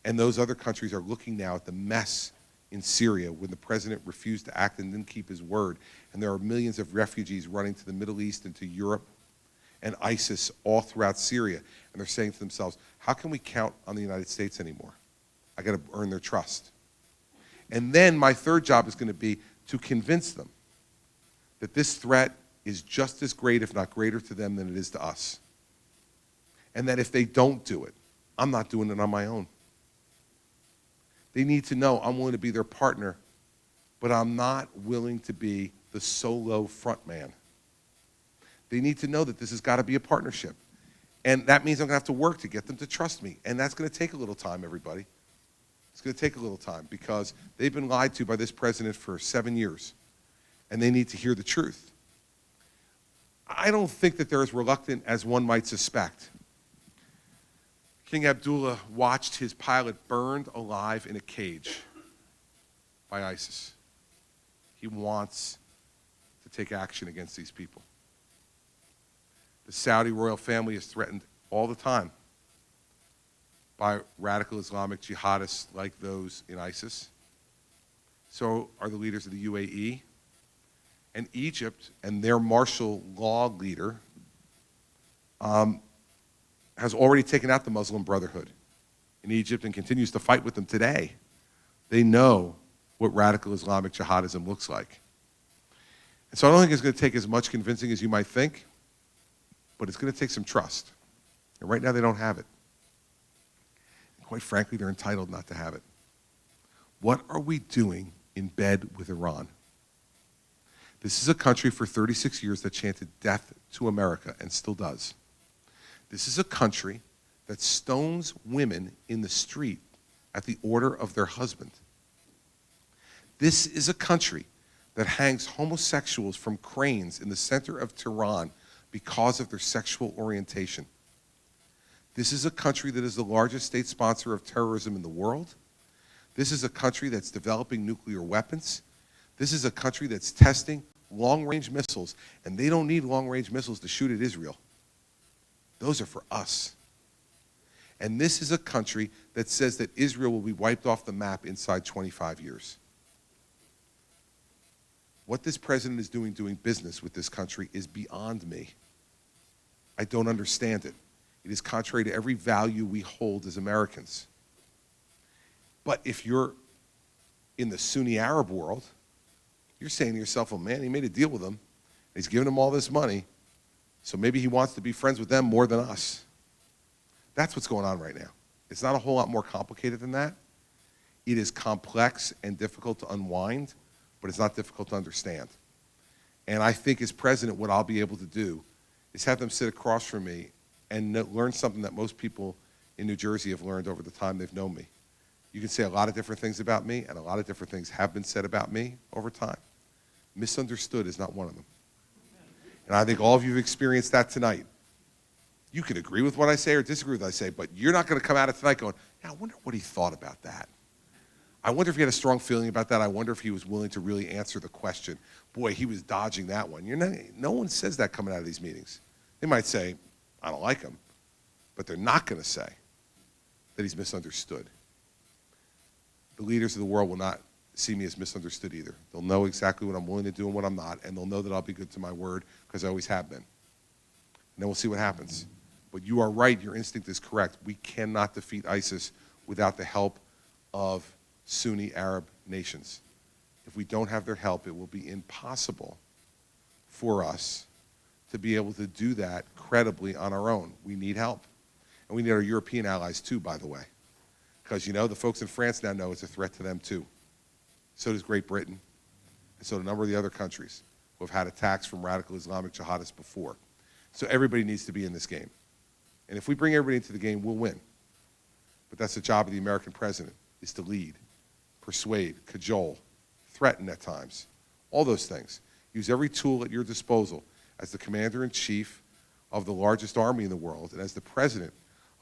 And those other countries are looking now at the mess in Syria when the president refused to act and didn't keep his word. And there are millions of refugees running to the Middle East and to Europe and ISIS all throughout Syria. And they're saying to themselves, how can we count on the United States anymore? I got to earn their trust. And then my third job is going to be to convince them that this threat is just as great, if not greater to them than it is to us. And that if they don't do it, I'm not doing it on my own. They need to know I'm willing to be their partner, but I'm not willing to be the solo front man. They need to know that this has got to be a partnership. And that means I'm going to have to work to get them to trust me. And that's going to take a little time, everybody. It's going to take a little time because they've been lied to by this president for 7 years. And they need to hear the truth. I don't think that they're as reluctant as one might suspect. King Abdullah watched his pilot burned alive in a cage by ISIS. He wants to take action against these people. The Saudi royal family is threatened all the time by radical Islamic jihadists like those in ISIS. So are the leaders of the UAE and Egypt, and their martial law leader has already taken out the Muslim Brotherhood in Egypt and continues to fight with them today. They know what radical Islamic jihadism looks like. And so I don't think it's going to take as much convincing as you might think, but it's going to take some trust. And right now they don't have it. And quite frankly, they're entitled not to have it. What are we doing in bed with Iran? This is a country for 36 years that chanted death to America and still does. This is a country that stones women in the street at the order of their husband. This is a country that hangs homosexuals from cranes in the center of Tehran because of their sexual orientation. This is a country that is the largest state sponsor of terrorism in the world. This is a country that's developing nuclear weapons. This is a country that's testing long-range missiles, and they don't need long-range missiles to shoot at Israel. Those are for us. And this is a country that says that Israel will be wiped off the map inside 25 years. What this president is doing business with this country is beyond me. I don't understand it. It is contrary to every value we hold as Americans. But if in the Sunni Arab world, you're saying to yourself, oh man, he made a deal with them. He's giving them all this money, so maybe he wants to be friends with them more than us. That's what's going on right now. It's not a whole lot more complicated than that. It is complex and difficult to unwind, but it's not difficult to understand. And I think as president, what I'll be able to do is have them sit across from me and learn something that most people in New Jersey have learned over the time they've known me. You can say a lot of different things about me, and a lot of different things have been said about me over time. Misunderstood is not one of them. And I think all of you have experienced that tonight. You can agree with what I say or disagree with what I say, but you're not going to come out of tonight going, yeah, I wonder what he thought about that. I wonder if he had a strong feeling about that. I wonder if he was willing to really answer the question. Boy, he was dodging that one. No one says that coming out of these meetings. They might say, I don't like him, but they're not going to say that he's misunderstood. The leaders of the world will not see me as misunderstood either. They'll know exactly what I'm willing to do and what I'm not, and they'll know that I'll be good to my word because I always have been. And then we'll see what happens. But you are right, your instinct is correct. We cannot defeat ISIS without the help of Sunni Arab nations. If we don't have their help, it will be impossible for us to be able to do that credibly on our own. We need help. And we need our European allies too, by the way. Because, you know, the folks in France now know it's a threat to them too. So does Great Britain, and so do a number of the other countries who have had attacks from radical Islamic jihadists before. So everybody needs to be in this game. And if we bring everybody into the game, we'll win. But that's the job of the American president, is to lead, persuade, cajole, threaten at times, all those things. Use every tool at your disposal as the commander-in-chief of the largest army in the world and as the president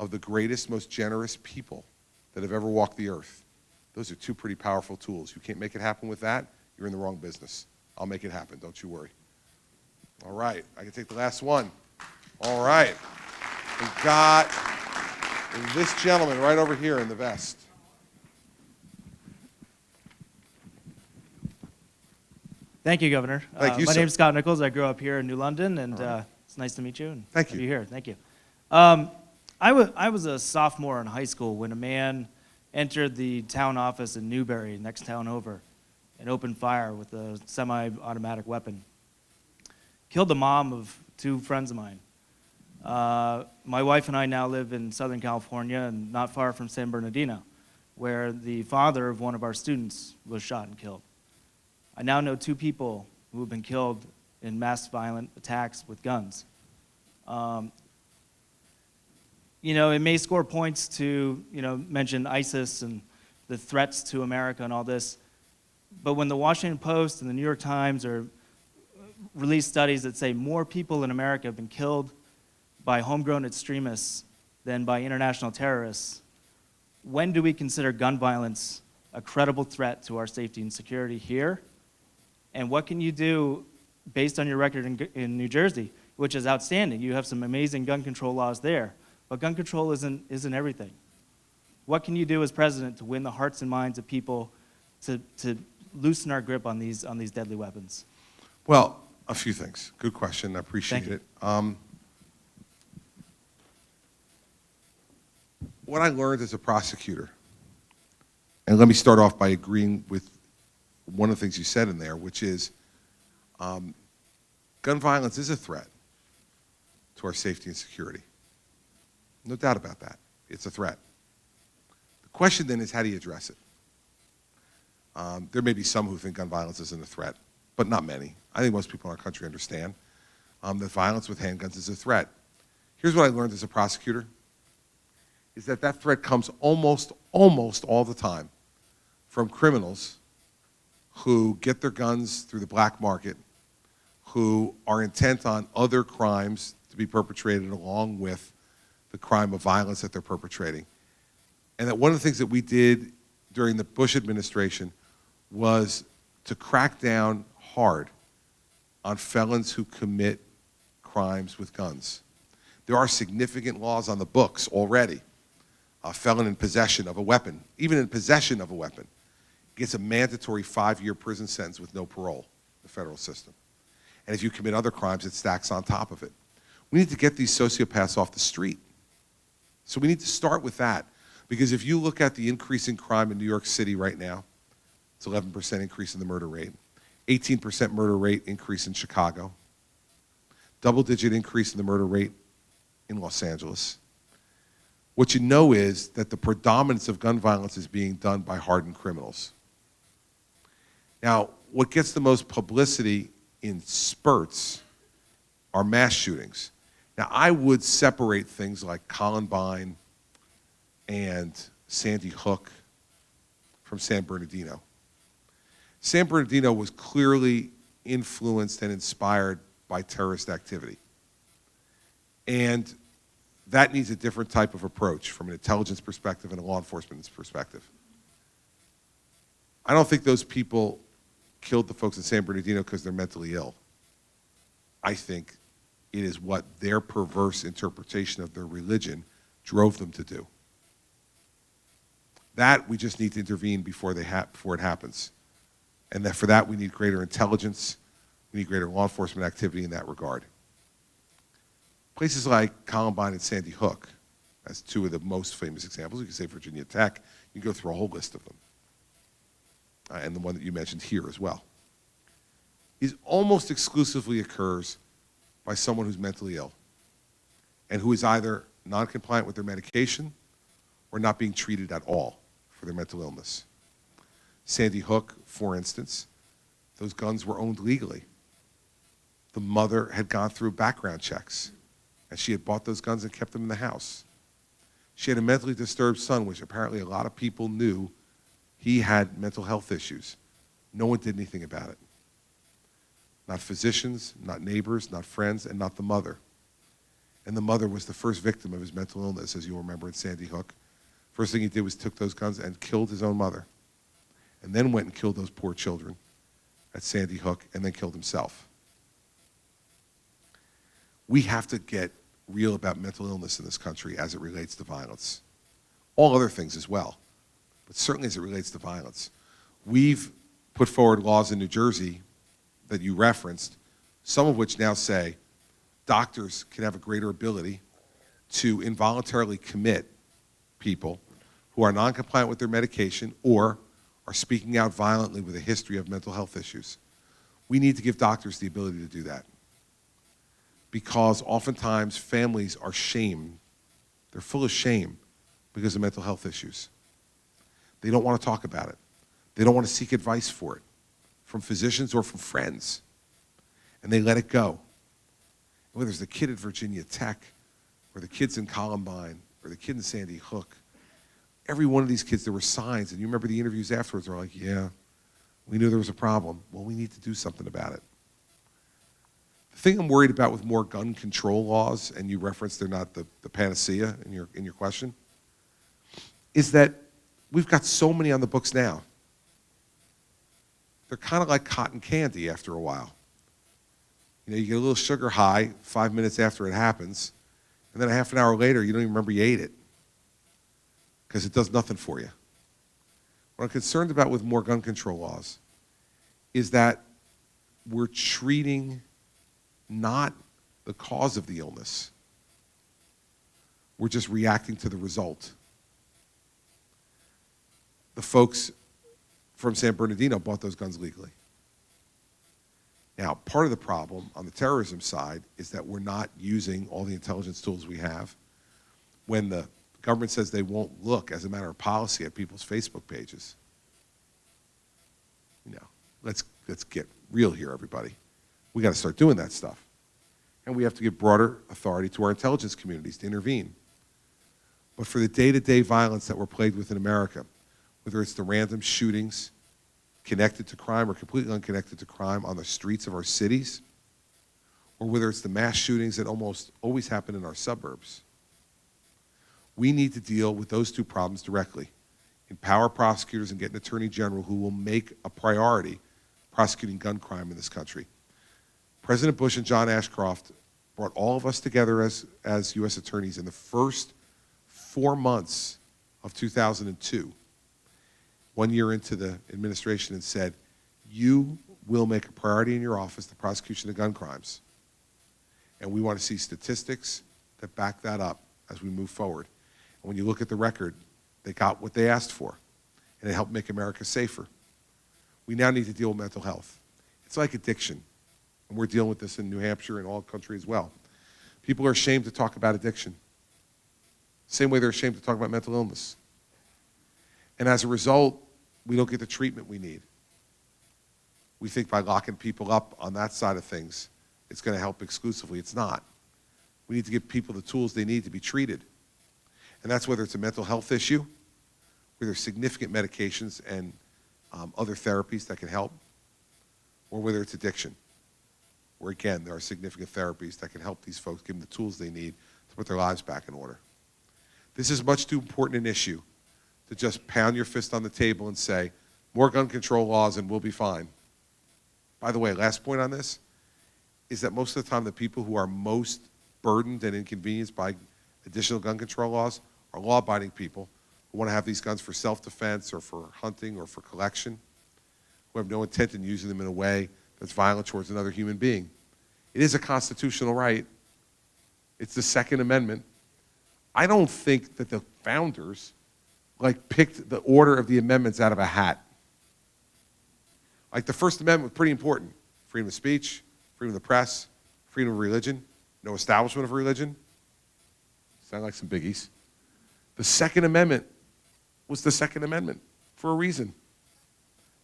of the greatest, most generous people that have ever walked the earth. Those are two pretty powerful tools. You can't make it happen with that, you're in the wrong business. I'll make it happen, don't you worry. All right, I can take the last one. All right, we've got this gentleman right over here in the vest. Thank you, Governor. Thank you, my sir. name's Scott Nichols. I grew up here in New London, and it's nice to meet you. And Thank have you. you here. Thank you. I was a sophomore in high school when a man entered the town office in Newbury, next town over, and opened fire with a semi-automatic weapon. Killed the mom of two friends of mine. My wife and I now live in Southern California and not far from San Bernardino, where the father of one of our students was shot and killed. I now know two people who have been killed in mass violent attacks with guns. You know, it may score points to, mention ISIS and the threats to America and all this, but when the Washington Post and the New York Times release studies that say more people in America have been killed by homegrown extremists than by international terrorists, when do we consider gun violence a credible threat to our safety and security here? And what can you do based on your record in New Jersey, which is outstanding? You have some amazing gun control laws there, but gun control isn't everything. What can you do as president to win the hearts and minds of people to loosen our grip on these deadly weapons? Well, a few things. Good question. I appreciate it. What I learned as a prosecutor, and let me start off by agreeing with one of the things you said in there, which is gun violence is a threat to our safety and security. No doubt about that. It's a threat. The question then is, how do you address it? There may be some who think gun violence isn't a threat, but not many. I think most people in our country understand that violence with handguns is a threat. Here's what I learned as a prosecutor, is that threat comes almost all the time from criminals who get their guns through the black market, who are intent on other crimes to be perpetrated along with the crime of violence that they're perpetrating. And that one of the things that we did during the Bush administration was to crack down hard on felons who commit crimes with guns. There are significant laws on the books already. A felon in possession of a weapon, even in possession of a weapon, gets a mandatory 5-year prison sentence with no parole in the federal system. And if you commit other crimes, it stacks on top of it. We need to get these sociopaths off the street. So we need to start with that. Because if you look at the increasing crime in New York City right now, It's 11% increase in the murder rate. 18% murder rate increase in Chicago. Double-digit increase in the murder rate in Los Angeles. What you know is that the predominance of gun violence is being done by hardened criminals. Now, what gets the most publicity in spurts are mass shootings. Now, I would separate things like Columbine and Sandy Hook from San Bernardino. San Bernardino was clearly influenced and inspired by terrorist activity. And that needs a different type of approach from an intelligence perspective and a law enforcement perspective. I don't think those people killed the folks in San Bernardino because they're mentally ill. I think it is what their perverse interpretation of their religion drove them to do. That we just need to intervene before it happens. And that for that we need greater intelligence, we need greater law enforcement activity in that regard. Places like Columbine and Sandy Hook, as two of the most famous examples, you can say Virginia Tech, you can go through a whole list of them. And the one that you mentioned here as well, is almost exclusively occurs by someone who's mentally ill and who is either non-compliant with their medication or not being treated at all for their mental illness. Sandy Hook, for instance, those guns were owned legally. The mother had gone through background checks, and she had bought those guns and kept them in the house. She had a mentally disturbed son, which apparently a lot of people knew he had mental health issues. No one did anything about it. Not physicians, not neighbors, not friends, and not the mother. And the mother was the first victim of his mental illness, as you'll remember in Sandy Hook. First thing he did was took those guns and killed his own mother. And then went and killed those poor children at Sandy Hook, and then killed himself. We have to get real about mental illness in this country as it relates to violence. All other things as well, but certainly as it relates to violence. We've put forward laws in New Jersey that you referenced, some of which now say doctors can have a greater ability to involuntarily commit people who are non-compliant with their medication or are speaking out violently with a history of mental health issues. We need to give doctors the ability to do that, because oftentimes families are shamed. They're full of shame because of mental health issues. They don't want to talk about it. They don't want to seek advice for it from physicians or from friends, and they let it go. Whether it's the kid at Virginia Tech or the kids in Columbine or the kid in Sandy Hook, every one of these kids, there were signs, and you remember the interviews afterwards, they were like, yeah, we knew there was a problem. Well, we need to do something about it. The thing I'm worried about with more gun control laws, and you referenced they're not the panacea in your question, is that we've got so many on the books now. They're kind of like cotton candy after a while. You know, you get a little sugar high 5 minutes after it happens, and then a half an hour later, you don't even remember you ate it because it does nothing for you. What I'm concerned about with more gun control laws is that we're treating not the cause of the illness. We're just reacting to the result. The folks from San Bernardino bought those guns legally. Now, part of the problem on the terrorism side is that we're not using all the intelligence tools we have. When the government says they won't look, as a matter of policy, at people's Facebook pages. You know, let's get real here, everybody. We got to start doing that stuff. And we have to give broader authority to our intelligence communities to intervene. But for the day-to-day violence that we're plagued with in America, whether it's the random shootings connected to crime or completely unconnected to crime on the streets of our cities, or whether it's the mass shootings that almost always happen in our suburbs, we need to deal with those two problems directly. Empower prosecutors and get an attorney general who will make a priority prosecuting gun crime in this country. President Bush and John Ashcroft brought all of us together as U.S. attorneys in the first 4 months of 2002, 1 year into the administration, and said, you will make a priority in your office the prosecution of gun crimes. And we want to see statistics that back that up as we move forward. And when you look at the record, they got what they asked for, and it helped make America safer. we now need to deal with mental health. It's like addiction, and we're dealing with this in New Hampshire and all country as well. People are ashamed to talk about addiction. Same way they're ashamed to talk about mental illness. And as a result, we don't get the treatment we need. We think by locking people up on that side of things, it's going to help exclusively. It's not. We need to give people the tools they need to be treated. And that's whether it's a mental health issue, where there's significant medications and other therapies that can help, or whether it's addiction, where again, there are significant therapies that can help these folks, give them the tools they need to put their lives back in order. This is much too important an issue to just pound your fist on the table and say, more gun control laws and we'll be fine. By the way, last point on this is that most of the time the people who are most burdened and inconvenienced by additional gun control laws are law-abiding people who want to have these guns for self-defense or for hunting or for collection, who have no intent in using them in a way that's violent towards another human being. It is a constitutional right. It's the Second Amendment. I don't think that the founders picked the order of the amendments out of a hat. Like the First Amendment was pretty important. Freedom of speech, freedom of the press, freedom of religion, no establishment of religion. Sound like some biggies. The Second Amendment was the Second Amendment for a reason.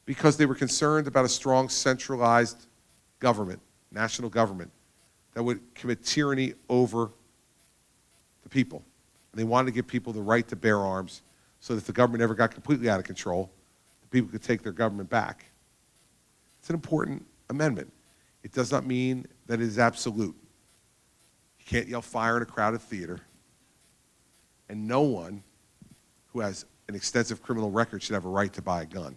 Because they were concerned about a strong centralized government, national government, that would commit tyranny over the people. And they wanted to give people the right to bear arms so that if the government ever got completely out of control, the people could take their government back. It's an important amendment. It does not mean that it is absolute. You can't yell fire in a crowded theater. And no one who has an extensive criminal record should have a right to buy a gun.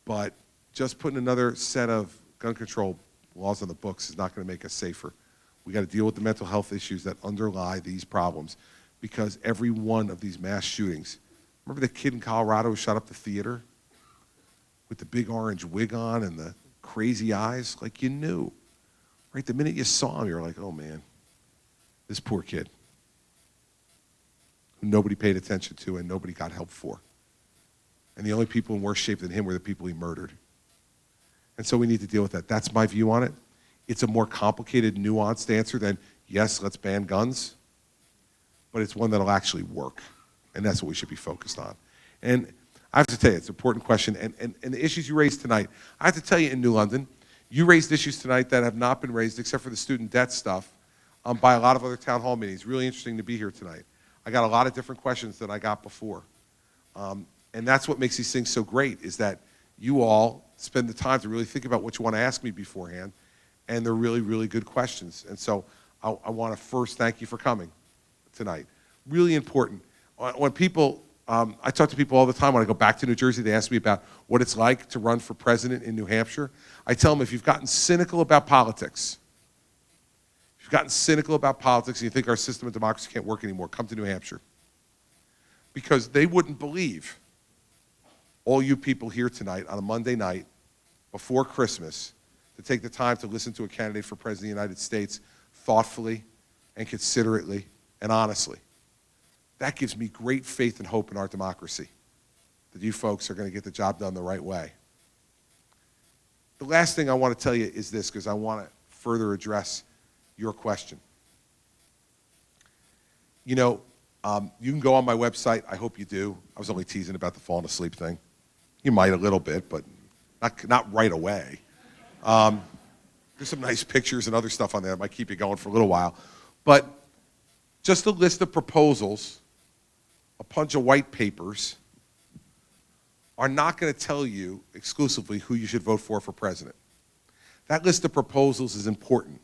But just putting another set of gun control laws on the books is not going to make us safer. We got to deal with the mental health issues that underlie these problems, because every one of these mass shootings, remember the kid in Colorado who shot up the theater with the big orange wig on and the crazy eyes? Like, you knew, right? The minute you saw him, you're like, oh man, this poor kid who nobody paid attention to and nobody got help for. And the only people in worse shape than him were the people he murdered. And so we need to deal with that. That's my view on it. It's a more complicated, nuanced answer than, yes, let's ban guns, but it's one that'll actually work. And that's what we should be focused on. And I have to tell you, it's an important question. And the issues you raised tonight, I have to tell you, in New London, you raised issues tonight that have not been raised, except for the student debt stuff, by a lot of other town hall meetings. Really interesting to be here tonight. I got a lot of different questions than I got before. And that's what makes these things so great, is that you all spend the time to really think about what you want to ask me beforehand, and they're really, really good questions. And so I want to first thank you for coming tonight. Really important. When people, I talk to people all the time when I go back to New Jersey, they ask me about what it's like to run for president in New Hampshire. I tell them, if you've gotten cynical about politics, if you've gotten cynical about politics and you think our system of democracy can't work anymore, come to New Hampshire. Because they wouldn't believe, all you people here tonight on a Monday night before Christmas, to take the time to listen to a candidate for President of the United States thoughtfully and considerately and honestly. That gives me great faith and hope in our democracy, that you folks are going to get the job done the right way. The last thing I want to tell you is this, because I want to further address your question. You know, you can go on my website. I hope you do. I was only teasing about the falling asleep thing. You might a little bit, but not right away. There's some nice pictures and other stuff on there that might keep you going for a little while. But just a list of proposals, a bunch of white papers, are not going to tell you exclusively who you should vote for president. That list of proposals is important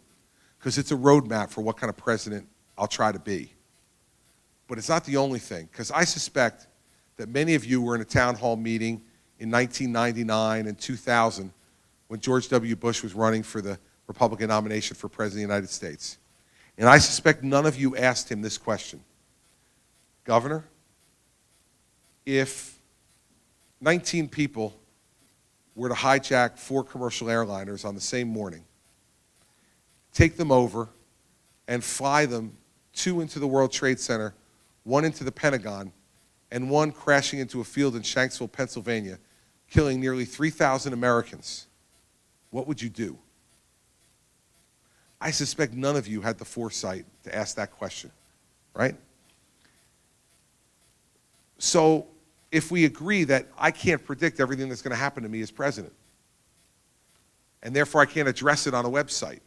because it's a roadmap for what kind of president I'll try to be. But it's not the only thing, because I suspect that many of you were in a town hall meeting in 1999 and 2000 when George W. Bush was running for the Republican nomination for President of the United States. And I suspect none of you asked him this question. Governor, if 19 people were to hijack 4 commercial airliners on the same morning, take them over, and fly them 2 into the World Trade Center, 1 into the Pentagon, and 1 crashing into a field in Shanksville, Pennsylvania, killing nearly 3,000 Americans, what would you do? I suspect none of you had the foresight to ask that question, right? So if we agree that I can't predict everything that's going to happen to me as president, and therefore I can't address it on a website,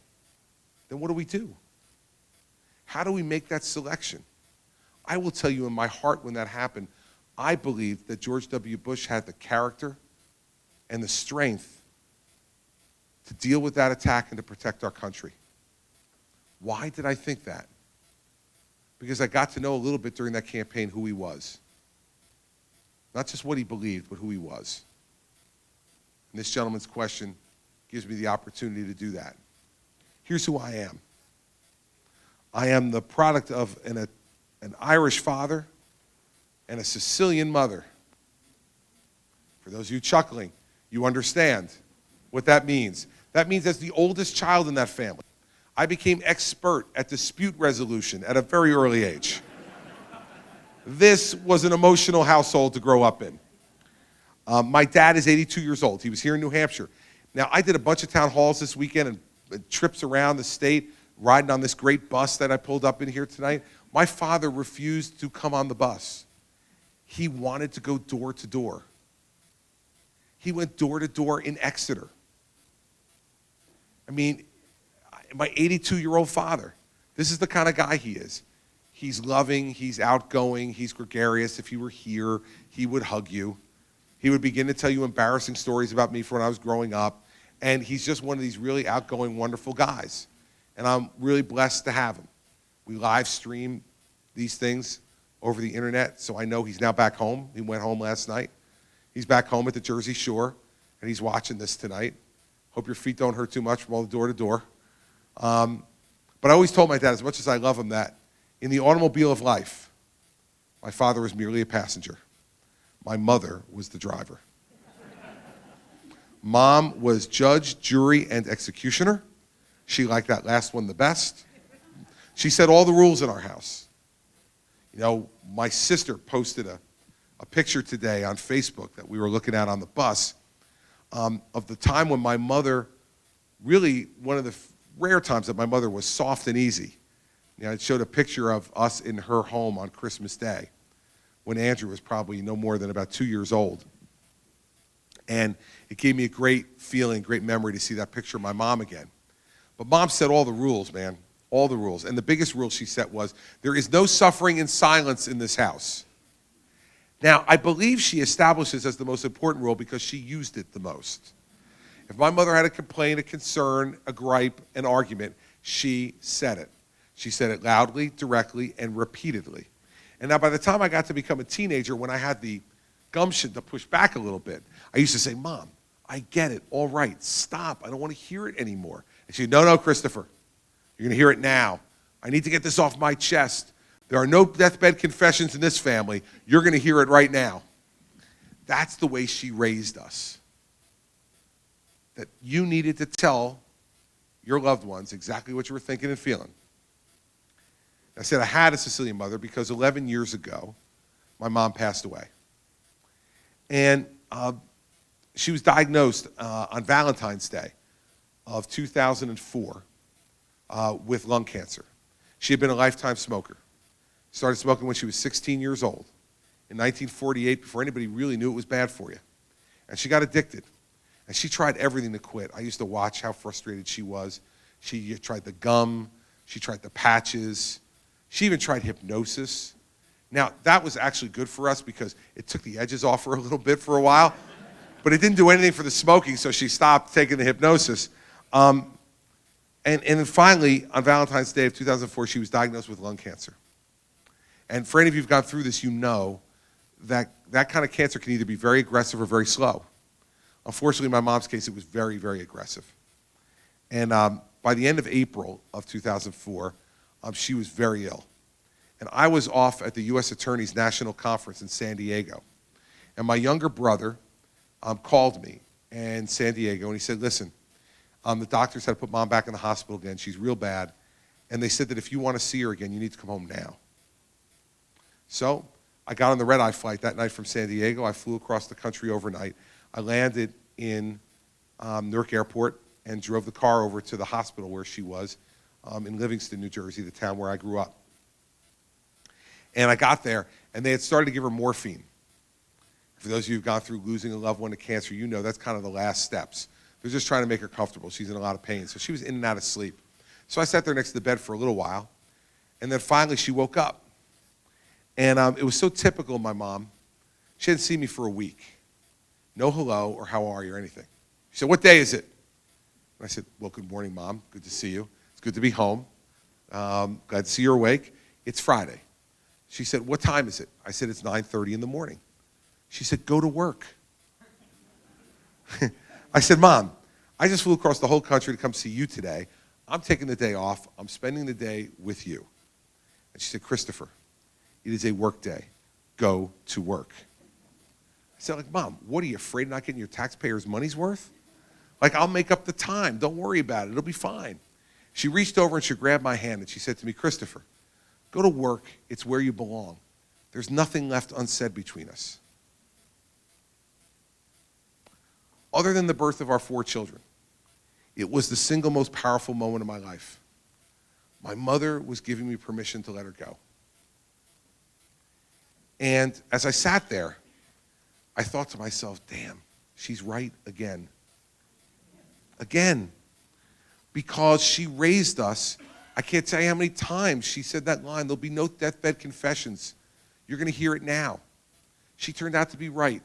then what do we do? How do we make that selection? I will tell you in my heart when that happened, I believed that George W. Bush had the character and the strength to deal with that attack and to protect our country. Why did I think that? Because I got to know a little bit during that campaign who he was. Not just what he believed, but who he was. And this gentleman's question gives me the opportunity to do that. Here's who I am. I am the product of an Irish father and a Sicilian mother. For those of you chuckling, you understand what that means. That means as the oldest child in that family, I became expert at dispute resolution at a very early age. This was an emotional household to grow up in. My dad is 82 years old. He was here in New Hampshire. Now, I did a bunch of town halls this weekend and trips around the state, riding on this great bus that I pulled up in here tonight. My father refused to come on the bus. He wanted to go door to door. He went door to door in Exeter. I mean, my 82-year-old father, this is the kind of guy he is. He's loving, he's outgoing, he's gregarious. If he were here, he would hug you. He would begin to tell you embarrassing stories about me from when I was growing up. And he's just one of these really outgoing, wonderful guys. And I'm really blessed to have him. We live stream these things over the internet, so I know he's now back home. He went home last night. He's back home at the Jersey Shore, and he's watching this tonight. Hope your feet don't hurt too much from all the door to door. But I always told my dad, as much as I love him, that in the automobile of life, my father was merely a passenger. My mother was the driver. Mom was judge, jury, and executioner. She liked that last one the best. She set all the rules in our house. You know, my sister posted a picture today on Facebook that we were looking at on the bus of the time when my mother, really one of the rare times that my mother was soft and easy. You know, it showed a picture of us in her home on Christmas Day when Andrew was probably no more than about 2 years old. And it gave me a great feeling, great memory to see that picture of my mom again. But Mom set all the rules, man, all the rules. And the biggest rule she set was, there is no suffering in silence in this house. Now, I believe she established this as the most important rule because she used it the most. If my mother had a complaint, a concern, a gripe, an argument, she said it. She said it loudly, directly, and repeatedly. And now by the time I got to become a teenager, when I had the gumption to push back a little bit, I used to say, Mom, I get it, all right, stop, I don't want to hear it anymore. And she'd, no, Christopher, you're going to hear it now. I need to get this off my chest. There are no deathbed confessions in this family. You're going to hear it right now. That's the way she raised us. That you needed to tell your loved ones exactly what you were thinking and feeling. I said I had a Sicilian mother because 11 years ago, my mom passed away. And she was diagnosed on Valentine's Day of 2004 with lung cancer. She had been a lifetime smoker. Started smoking when she was 16 years old. In 1948, before anybody really knew it was bad for you. And she got addicted. And she tried everything to quit. I used to watch how frustrated she was. She tried the gum. She tried the patches. She even tried hypnosis. Now, that was actually good for us because it took the edges off her a little bit for a while. But it didn't do anything for the smoking, so she stopped taking the hypnosis. And then finally, on Valentine's Day of 2004, she was diagnosed with lung cancer. And for any of you who've gone through this, you know that that kind of cancer can either be very aggressive or very slow. Unfortunately, in my mom's case, it was very, very aggressive. And by the end of April of 2004, she was very ill. And I was off at the U.S. Attorney's National Conference in San Diego. And my younger brother called me in San Diego, and he said, listen, the doctors had to put Mom back in the hospital again. She's real bad. And they said that if you want to see her again, you need to come home now. So I got on the red-eye flight that night from San Diego. I flew across the country overnight. I landed in Newark Airport and drove the car over to the hospital where she was in Livingston, New Jersey, the town where I grew up. And I got there, and they had started to give her morphine. For those of you who've gone through losing a loved one to cancer, you know that's kind of the last steps. They're just trying to make her comfortable. She's in a lot of pain. So she was in and out of sleep. So I sat there next to the bed for a little while, and then finally she woke up. And it was so typical of my mom. She hadn't seen me for a week. No hello or how are you or anything. She said, "What day is it?" And I said, "Well, good morning, Mom. Good to see you. It's good to be home. Glad to see you're awake. It's Friday." She said, "What time is it?" I said, "It's 9:30 in the morning." She said, "Go to work." I said, "Mom, I just flew across the whole country to come see you today. I'm taking the day off. I'm spending the day with you." And she said, "Christopher, it is a work day. Go to work." I said, like, "Mom, what are you afraid of not getting your taxpayers' money's worth? Like, I'll make up the time. Don't worry about it. It'll be fine." She reached over and she grabbed my hand and she said to me, "Christopher, go to work. It's where you belong. There's nothing left unsaid between us." Other than the birth of our 4 children, it was the single most powerful moment of my life. My mother was giving me permission to let her go. And as I sat there, I thought to myself, damn, she's right again. Again. Because she raised us. I can't tell you how many times she said that line, "There'll be no deathbed confessions. You're going to hear it now." She turned out to be right.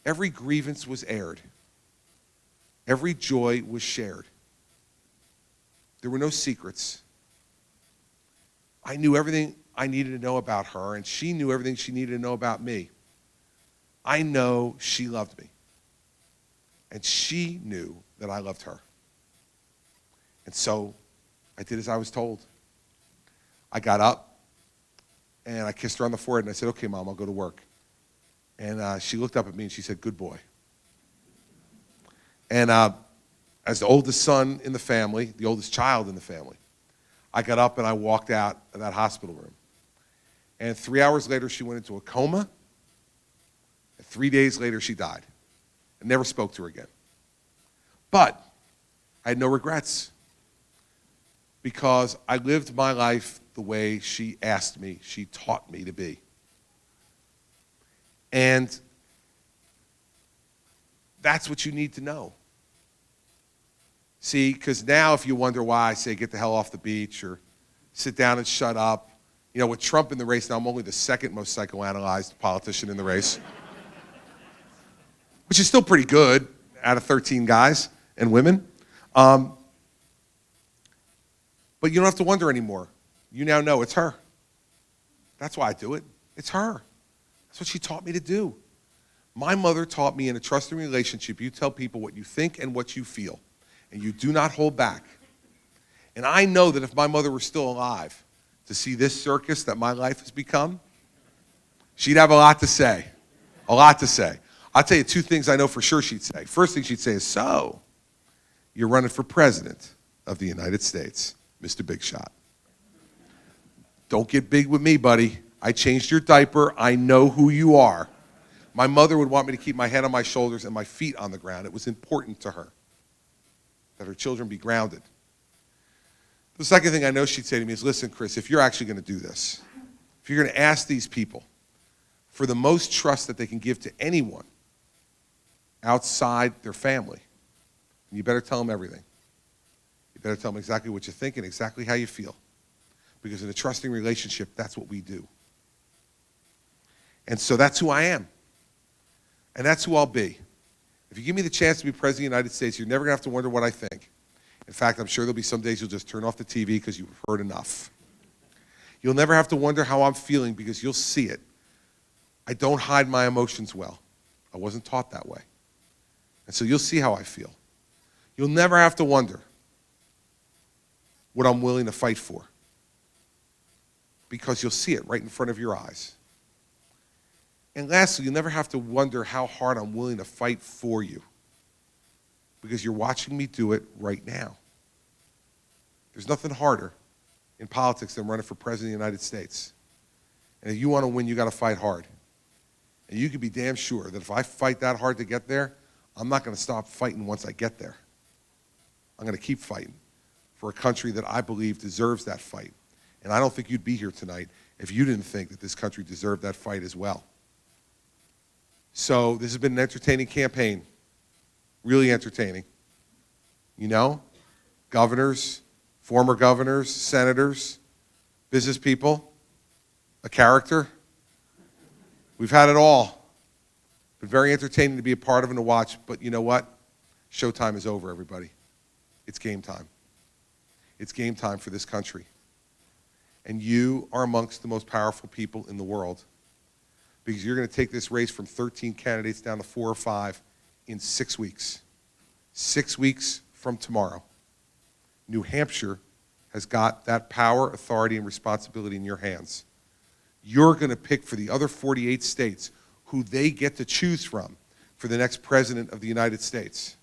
Every grievance was aired. Every joy was shared. There were no secrets. I knew everything I needed to know about her, and she knew everything she needed to know about me. I know she loved me. And she knew that I loved her. And so I did as I was told. I got up, and I kissed her on the forehead, and I said, "Okay, Mom, I'll go to work." And she looked up at me, and she said, "Good boy." And as the oldest son in the family, the oldest child in the family, I got up and I walked out of that hospital room. And 3 hours later, she went into a coma. And 3 days later, she died. I never spoke to her again. But I had no regrets because I lived my life the way she asked me, she taught me to be. And that's what you need to know. See, because now if you wonder why I say get the hell off the beach or sit down and shut up, you know, with Trump in the race now, I'm only the second most psychoanalyzed politician in the race, which is still pretty good out of 13 guys and women. But you don't have to wonder anymore. You now know it's her. That's why I do it. It's her. That's what she taught me to do. My mother taught me in a trusting relationship, you tell people what you think and what you feel, and you do not hold back. And I know that if my mother were still alive to see this circus that my life has become, she'd have a lot to say. A lot to say. I'll tell you 2 things I know for sure she'd say. First thing she'd say is, "So, you're running for president of the United States, Mr. Big Shot. Don't get big with me, buddy. I changed your diaper. I know who you are." My mother would want me to keep my head on my shoulders and my feet on the ground. It was important to her that her children be grounded. The second thing I know she'd say to me is, "Listen, Chris, if you're actually going to do this, if you're going to ask these people for the most trust that they can give to anyone outside their family, you better tell them everything. You better tell them exactly what you think and exactly how you feel. Because in a trusting relationship, that's what we do." And so that's who I am. And that's who I'll be. If you give me the chance to be president of the United States, you're never going to have to wonder what I think. In fact, I'm sure there'll be some days you'll just turn off the TV because you've heard enough. You'll never have to wonder how I'm feeling because you'll see it. I don't hide my emotions well. I wasn't taught that way. And so you'll see how I feel. You'll never have to wonder what I'm willing to fight for because you'll see it right in front of your eyes. And lastly, you'll never have to wonder how hard I'm willing to fight for you because you're watching me do it right now. There's nothing harder in politics than running for president of the United States. And if you want to win, you got to fight hard. And you can be damn sure that if I fight that hard to get there, I'm not going to stop fighting once I get there. I'm going to keep fighting for a country that I believe deserves that fight. And I don't think you'd be here tonight if you didn't think that this country deserved that fight as well. So this has been an entertaining campaign, really entertaining. You know, governors, former governors, senators, business people, a character. We've had it all. Been very entertaining to be a part of and to watch, but you know what? Showtime is over, everybody. It's game time. It's game time for this country. And you are amongst the most powerful people in the world, because you're going to take this race from 13 candidates down to 4 or 5 in 6 weeks. 6 weeks from tomorrow. New Hampshire has got that power, authority, and responsibility in your hands. You're going to pick for the other 48 states who they get to choose from for the next president of the United States.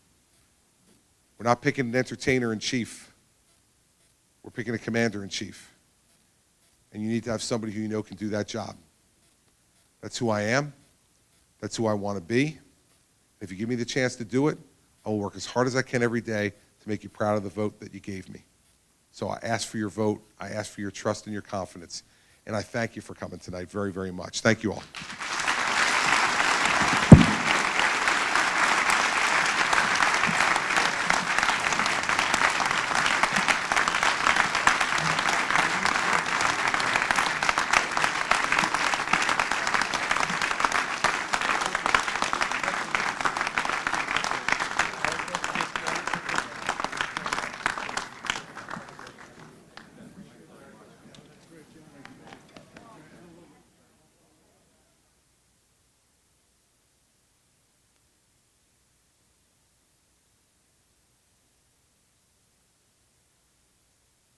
We're not picking an entertainer-in-chief. We're picking a commander-in-chief. And you need to have somebody who you know can do that job. That's who I am. That's who I want to be. If you give me the chance to do it, I will work as hard as I can every day to make you proud of the vote that you gave me. So I ask for your vote. I ask for your trust and your confidence. And I thank you for coming tonight very, very much. Thank you all.